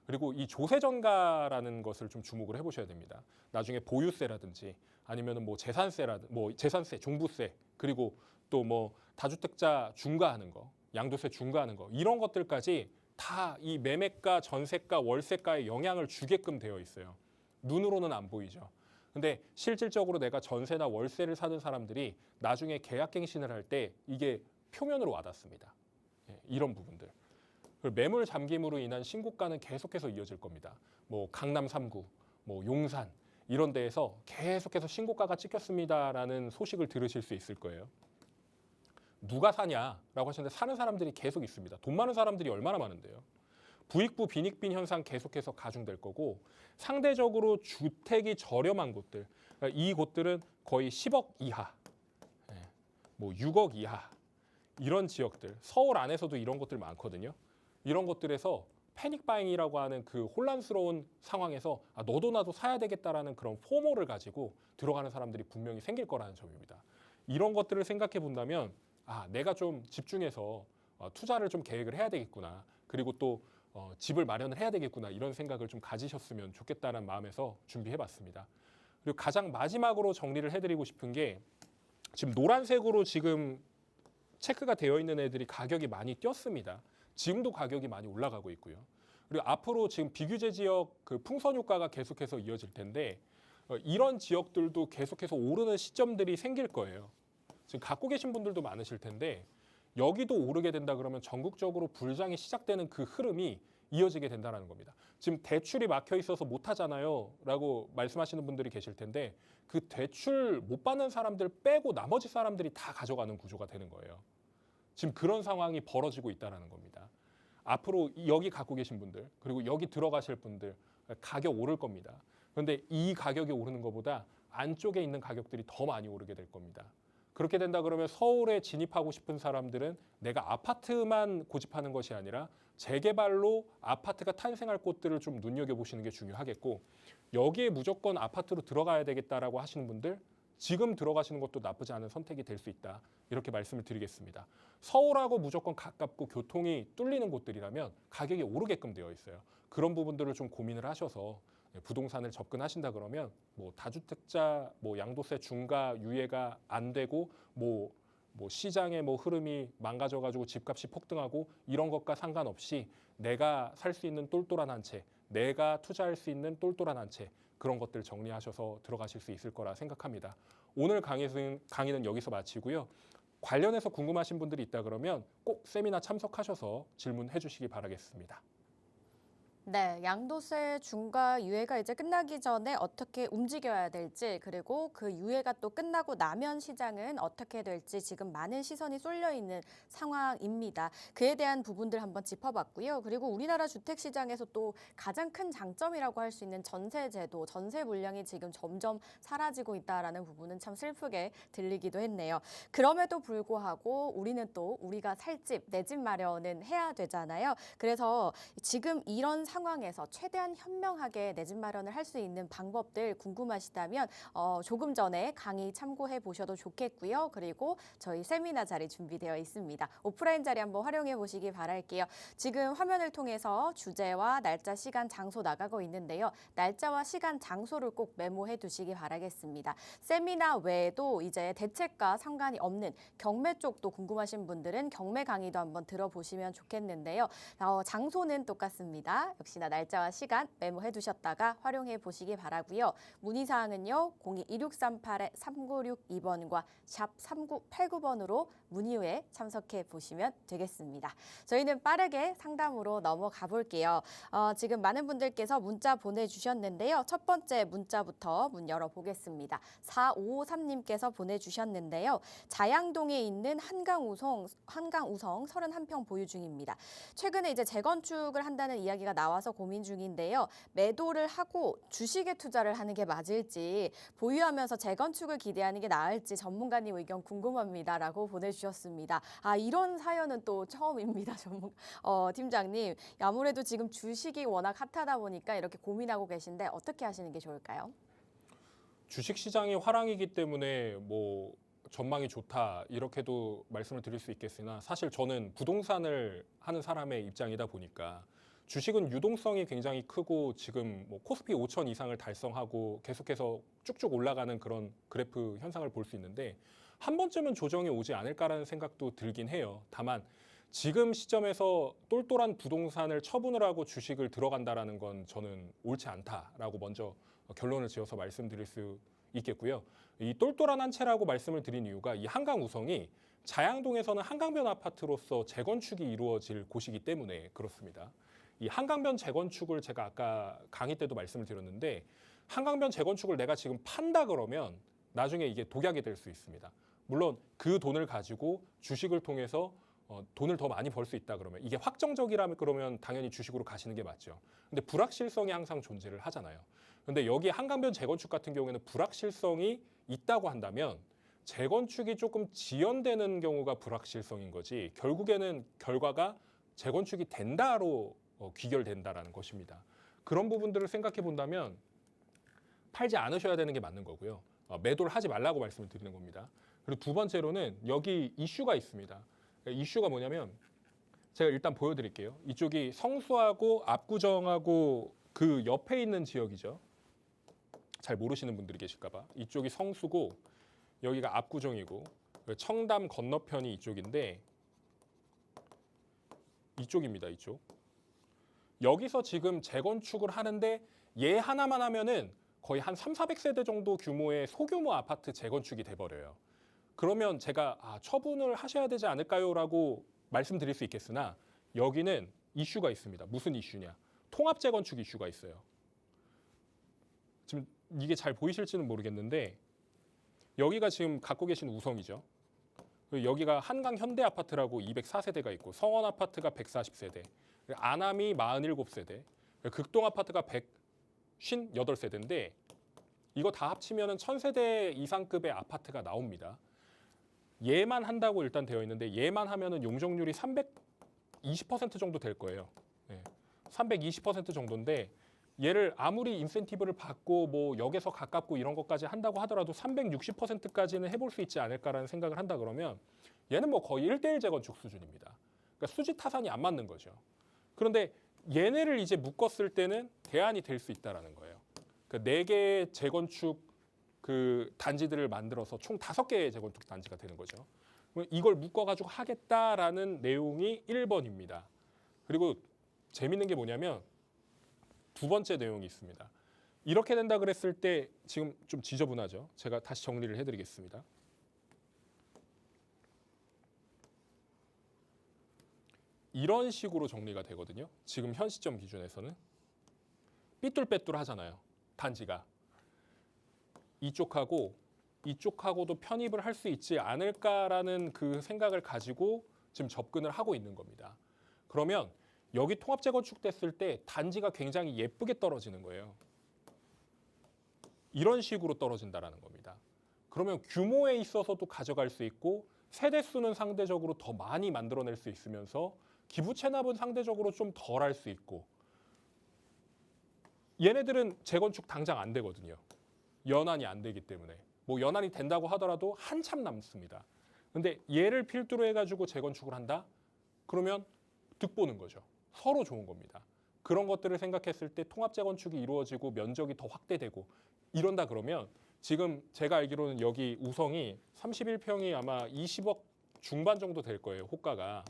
Speaker 2: 그리고 이 조세전가라는 것을 좀 주목을 해보셔야 됩니다. 나중에 보유세라든지 아니면은 뭐 재산세, 종부세 그리고 또 뭐 다주택자 중과하는 거, 양도세 중과하는 거 이런 것들까지 다 이 매매가, 전세가, 월세가에 영향을 주게끔 되어 있어요. 눈으로는 안 보이죠. 근데 실질적으로 내가 전세나 월세를 사는 사람들이 나중에 계약갱신을 할 때 이게 표면으로 와닿습니다. 이런 부분들. 매물 잠김으로 인한 신고가는 계속해서 이어질 겁니다. 뭐 강남 3구, 뭐 용산 이런 데에서 계속해서 신고가가 찍혔습니다라는 소식을 들으실 수 있을 거예요. 누가 사냐라고 하시는데 사는 사람들이 계속 있습니다. 돈 많은 사람들이 얼마나 많은데요. 부익부 빈익빈 현상 계속해서 가중될 거고 상대적으로 주택이 저렴한 곳들, 이 곳들은 거의 10억 이하, 뭐 6억 이하 이런 지역들, 서울 안에서도 이런 것들 많거든요. 이런 것들에서 패닉 바잉이라고 하는 그 혼란스러운 상황에서 너도 나도 사야 되겠다라는 그런 포모를 가지고 들어가는 사람들이 분명히 생길 거라는 점입니다. 이런 것들을 생각해 본다면 내가 좀 집중해서 투자를 좀 계획을 해야 되겠구나. 그리고 또 집을 마련을 해야 되겠구나. 이런 생각을 좀 가지셨으면 좋겠다는 마음에서 준비해 봤습니다. 그리고 가장 마지막으로 정리를 해드리고 싶은 게 지금 노란색으로 지금 체크가 되어 있는 애들이 가격이 많이 뛰었습니다. 지금도 가격이 많이 올라가고 있고요. 그리고 앞으로 지금 비규제 지역 그 풍선 효과가 계속해서 이어질 텐데 이런 지역들도 계속해서 오르는 시점들이 생길 거예요. 지금 갖고 계신 분들도 많으실 텐데 여기도 오르게 된다 그러면 전국적으로 불장이 시작되는 그 흐름이 이어지게 된다는 겁니다. 지금 대출이 막혀 있어서 못 하잖아요 라고 말씀하시는 분들이 계실 텐데 그 대출 못 받는 사람들 빼고 나머지 사람들이 다 가져가는 구조가 되는 거예요. 지금 그런 상황이 벌어지고 있다는 겁니다. 앞으로 여기 갖고 계신 분들 그리고 여기 들어가실 분들 가격 오를 겁니다. 그런데 이 가격이 오르는 것보다 안쪽에 있는 가격들이 더 많이 오르게 될 겁니다. 그렇게 된다 그러면 서울에 진입하고 싶은 사람들은 내가 아파트만 고집하는 것이 아니라 재개발로 아파트가 탄생할 곳들을 좀 눈여겨보시는 게 중요하겠고 여기에 무조건 아파트로 들어가야 되겠다라고 하시는 분들 지금 들어가시는 것도 나쁘지 않은 선택이 될 수 있다. 이렇게 말씀을 드리겠습니다. 서울하고 무조건 가깝고 교통이 뚫리는 곳들이라면 가격이 오르게끔 되어 있어요. 그런 부분들을 좀 고민을 하셔서 부동산을 접근하신다 그러면 뭐 다주택자, 뭐 양도세 중과 유예가 안 되고 뭐 시장의 뭐 흐름이 망가져가지고 집값이 폭등하고 이런 것과 상관없이 내가 살 수 있는 똘똘한 한 채, 내가 투자할 수 있는 똘똘한 한 채 그런 것들 정리하셔서 들어가실 수 있을 거라 생각합니다. 오늘 강의는 여기서 마치고요. 관련해서 궁금하신 분들이 있다 그러면 꼭 세미나 참석하셔서 질문해 주시기 바라겠습니다.
Speaker 1: 네, 양도세 중과 유예가 이제 끝나기 전에 어떻게 움직여야 될지 그리고 그 유예가 또 끝나고 나면 시장은 어떻게 될지 지금 많은 시선이 쏠려 있는 상황입니다. 그에 대한 부분들 한번 짚어봤고요. 그리고 우리나라 주택 시장에서 또 가장 큰 장점이라고 할 수 있는 전세 제도, 전세 물량이 지금 점점 사라지고 있다라는 부분은 참 슬프게 들리기도 했네요. 그럼에도 불구하고 우리는 또 우리가 살 집, 내 집 마련은 해야 되잖아요. 그래서 지금 이런 상황에서 최대한 현명하게 내 집 마련을 할 수 있는 방법들 궁금하시다면 조금 전에 강의 참고해 보셔도 좋겠고요. 그리고 저희 세미나 자리 준비되어 있습니다. 오프라인 자리 한번 활용해 보시기 바랄게요. 지금 화면을 통해서 주제와 날짜, 시간, 장소 나가고 있는데요. 날짜와 시간, 장소를 꼭 메모해 두시기 바라겠습니다. 세미나 외에도 이제 대책과 상관이 없는 경매 쪽도 궁금하신 분들은 경매 강의도 한번 들어보시면 좋겠는데요. 장소는 똑같습니다. 역시나 날짜와 시간 메모해 두셨다가 활용해 보시기 바라고요. 문의사항은요. 02-2638-3962번과 샵 3989번으로 문의 후에 참석해 보시면 되겠습니다. 저희는 빠르게 상담으로 넘어가 볼게요. 지금 많은 분들께서 문자 보내주셨는데요. 첫 번째 문자부터 문 열어보겠습니다. 4553님께서 보내주셨는데요. 자양동에 있는 한강우성 31평 보유 중입니다. 최근에 이제 재건축을 한다는 이야기가 나와서 고민 중인데요. 매도를 하고 주식에 투자를 하는 게 맞을지 보유하면서 재건축을 기대하는 게 나을지 전문가님 의견 궁금합니다라고 보내주셨습니다. 이런 사연은 또 처음입니다. 팀장님. 아무래도 지금 주식이 워낙 핫하다 보니까 이렇게 고민하고 계신데 어떻게 하시는 게 좋을까요?
Speaker 2: 주식 시장이 화랑이기 때문에 뭐 전망이 좋다 이렇게도 말씀을 드릴 수 있겠으나 사실 저는 부동산을 하는 사람의 입장이다 보니까 주식은 유동성이 굉장히 크고 지금 뭐 코스피 5천 이상을 달성하고 계속해서 쭉쭉 올라가는 그런 그래프 현상을 볼 수 있는데 한 번쯤은 조정이 오지 않을까라는 생각도 들긴 해요. 다만 지금 시점에서 똘똘한 부동산을 처분을 하고 주식을 들어간다라는 건 저는 옳지 않다라고 먼저 결론을 지어서 말씀드릴 수 있겠고요. 이 똘똘한 한 채라고 말씀을 드린 이유가 이 한강우성이 자양동에서는 한강변 아파트로서 재건축이 이루어질 곳이기 때문에 그렇습니다. 이 한강변 재건축을 제가 아까 강의 때도 말씀을 드렸는데 한강변 재건축을 내가 지금 판다 그러면 나중에 이게 독약이 될 수 있습니다. 물론 그 돈을 가지고 주식을 통해서 돈을 더 많이 벌 수 있다 그러면 이게 확정적이라면 그러면 당연히 주식으로 가시는 게 맞죠. 근데 불확실성이 항상 존재를 하잖아요. 근데 여기 한강변 재건축 같은 경우에는 불확실성이 있다고 한다면 재건축이 조금 지연되는 경우가 불확실성인 거지 결국에는 결과가 재건축이 된다로 귀결된다라는 것입니다. 그런 부분들을 생각해 본다면 팔지 않으셔야 되는 게 맞는 거고요. 매도를 하지 말라고 말씀을 드리는 겁니다. 그리고 두 번째로는 여기 이슈가 있습니다. 이슈가 뭐냐면 제가 일단 보여드릴게요. 이쪽이 성수하고 압구정하고 그 옆에 있는 지역이죠. 잘 모르시는 분들이 계실까 봐. 이쪽이 성수고 여기가 압구정이고 청담 건너편이 이쪽인데 이쪽입니다. 이쪽. 여기서 지금 재건축을 하는데 얘 하나만 하면은 거의 한 3,400세대 정도 규모의 소규모 아파트 재건축이 돼버려요. 그러면 제가 처분을 하셔야 되지 않을까요? 라고 말씀드릴 수 있겠으나 여기는 이슈가 있습니다. 무슨 이슈냐? 통합 재건축 이슈가 있어요. 지금 이게 잘 보이실지는 모르겠는데 여기가 지금 갖고 계신 우성이죠. 여기가 한강 현대 아파트라고 204세대가 있고 성원 아파트가 140세대, 안암이 47세대, 극동 아파트가 158세대인데 이거 다 합치면은 1,000세대 이상급의 아파트가 나옵니다. 얘만 한다고 일단 되어 있는데 얘만 하면은 용적률이 320% 정도 될 거예요. 320% 정도인데 얘를 아무리 인센티브를 받고 뭐 역에서 가깝고 이런 것까지 한다고 하더라도 360%까지는 해볼 수 있지 않을까라는 생각을 한다 그러면 얘는 뭐 거의 1대1 재건축 수준입니다. 그러니까 수지 타산이 안 맞는 거죠. 그런데 얘네를 이제 묶었을 때는 대안이 될 수 있다라는 거예요. 그러니까 4개의 재건축 그 단지들을 만들어서 총 5개의 재건축 단지가 되는 거죠. 이걸 묶어가지고 하겠다라는 내용이 1번입니다. 그리고 재밌는 게 뭐냐면 두 번째 내용이 있습니다. 이렇게 된다 그랬을 때 지금 좀 지저분하죠. 제가 다시 정리를 해드리겠습니다. 이런 식으로 정리가 되거든요. 지금 현 시점 기준에서는 삐뚤빼뚤 하잖아요. 단지가. 이쪽하고도 편입을 할 수 있지 않을까라는 그 생각을 가지고 지금 접근을 하고 있는 겁니다. 그러면 여기 통합 재건축 됐을 때 단지가 굉장히 예쁘게 떨어지는 거예요. 이런 식으로 떨어진다라는 겁니다. 그러면 규모에 있어서도 가져갈 수 있고 세대 수는 상대적으로 더 많이 만들어낼 수 있으면서 기부 체납은 상대적으로 좀 덜 할 수 있고 얘네들은 재건축 당장 안 되거든요. 연한이 안 되기 때문에. 뭐 연한이 된다고 하더라도 한참 남습니다. 근데 얘를 필두로 해가지고 재건축을 한다? 그러면 득보는 거죠. 서로 좋은 겁니다. 그런 것들을 생각했을 때 통합 재건축이 이루어지고 면적이 더 확대되고 이런다 그러면 지금 제가 알기로는 여기 우성이 31평이 아마 20억 중반 정도 될 거예요. 호가가.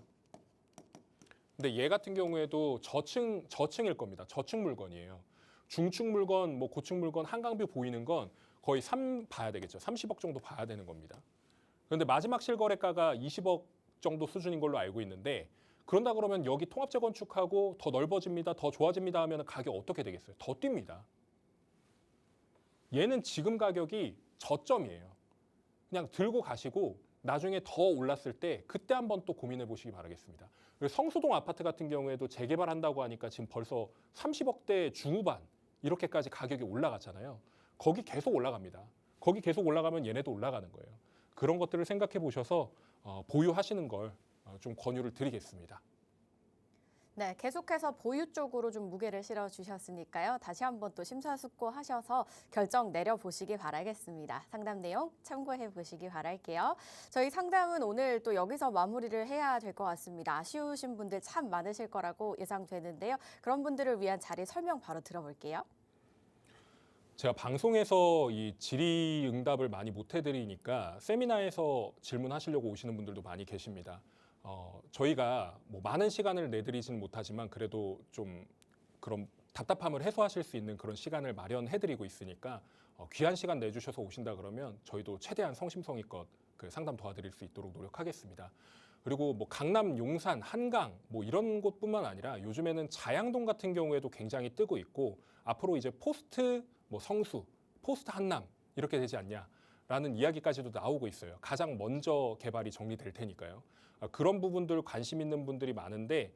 Speaker 2: 근데 얘 같은 경우에도 저층일 겁니다. 저층 물건이에요. 중층 물건, 뭐 고층 물건, 한강뷰 보이는 건 거의 봐야 되겠죠. 30억 정도 봐야 되는 겁니다. 그런데 마지막 실거래가가 20억 정도 수준인 걸로 알고 있는데 그런다 그러면 여기 통합 재건축하고 더 넓어집니다. 더 좋아집니다 하면 가격 어떻게 되겠어요? 더 뜁니다. 얘는 지금 가격이 저점이에요. 그냥 들고 가시고 나중에 더 올랐을 때 그때 한번 또 고민해 보시기 바라겠습니다. 그리고 성수동 아파트 같은 경우에도 재개발한다고 하니까 지금 벌써 30억대 중후반 이렇게까지 가격이 올라갔잖아요. 거기 계속 올라갑니다. 거기 계속 올라가면 얘네도 올라가는 거예요. 그런 것들을 생각해 보셔서 보유하시는 걸 좀 권유를 드리겠습니다.
Speaker 1: 네, 계속해서 보유 쪽으로 좀 무게를 실어 주셨으니까요. 다시 한번 또 심사숙고하셔서 결정 내려보시기 바라겠습니다. 상담 내용 참고해 보시기 바랄게요. 저희 상담은 오늘 또 여기서 마무리를 해야 될 것 같습니다. 아쉬우신 분들 참 많으실 거라고 예상되는데요. 그런 분들을 위한 자리 설명 바로 들어볼게요.
Speaker 2: 제가 방송에서 이 질의응답을 많이 못 해드리니까 세미나에서 질문하시려고 오시는 분들도 많이 계십니다. 저희가 뭐 많은 시간을 내드리지는 못하지만 그래도 좀 그런 답답함을 해소하실 수 있는 그런 시간을 마련해드리고 있으니까 귀한 시간 내주셔서 오신다 그러면 저희도 최대한 성심성의껏 그 상담 도와드릴 수 있도록 노력하겠습니다. 그리고 뭐 강남, 용산, 한강 뭐 이런 곳뿐만 아니라 요즘에는 자양동 같은 경우에도 굉장히 뜨고 있고 앞으로 이제 포스트 뭐 성수, 포스트 한남 이렇게 되지 않냐라는 이야기까지도 나오고 있어요. 가장 먼저 개발이 정리될 테니까요. 그런 부분들 관심 있는 분들이 많은데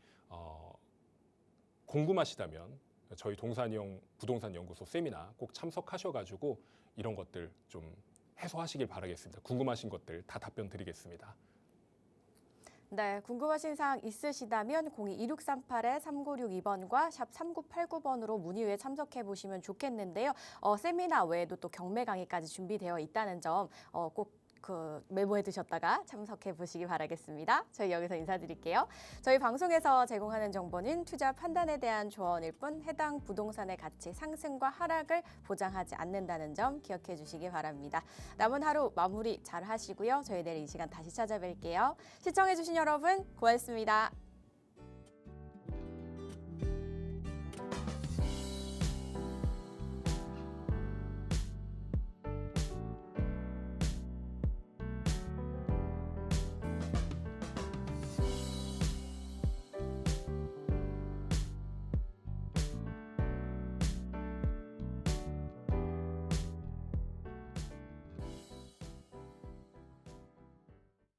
Speaker 2: 궁금하시다면 저희 동산이용 부동산 연구소 세미나 꼭 참석하셔가지고 이런 것들 좀 해소하시길 바라겠습니다. 궁금하신 것들 다 답변 드리겠습니다.
Speaker 1: 네, 궁금하신 사항 있으시다면 02-2638-3962번과 샵 3989번으로 문의 후에 참석해 보시면 좋겠는데요. 세미나 외에도 또 경매 강의까지 준비되어 있다는 점 꼭 메모해 두셨다가 참석해 보시기 바라겠습니다. 저희 여기서 인사드릴게요. 저희 방송에서 제공하는 정보는 투자 판단에 대한 조언일 뿐 해당 부동산의 가치 상승과 하락을 보장하지 않는다는 점 기억해 주시기 바랍니다. 남은 하루 마무리 잘 하시고요. 저희 내일 이 시간 다시 찾아뵐게요. 시청해 주신 여러분 고맙습니다.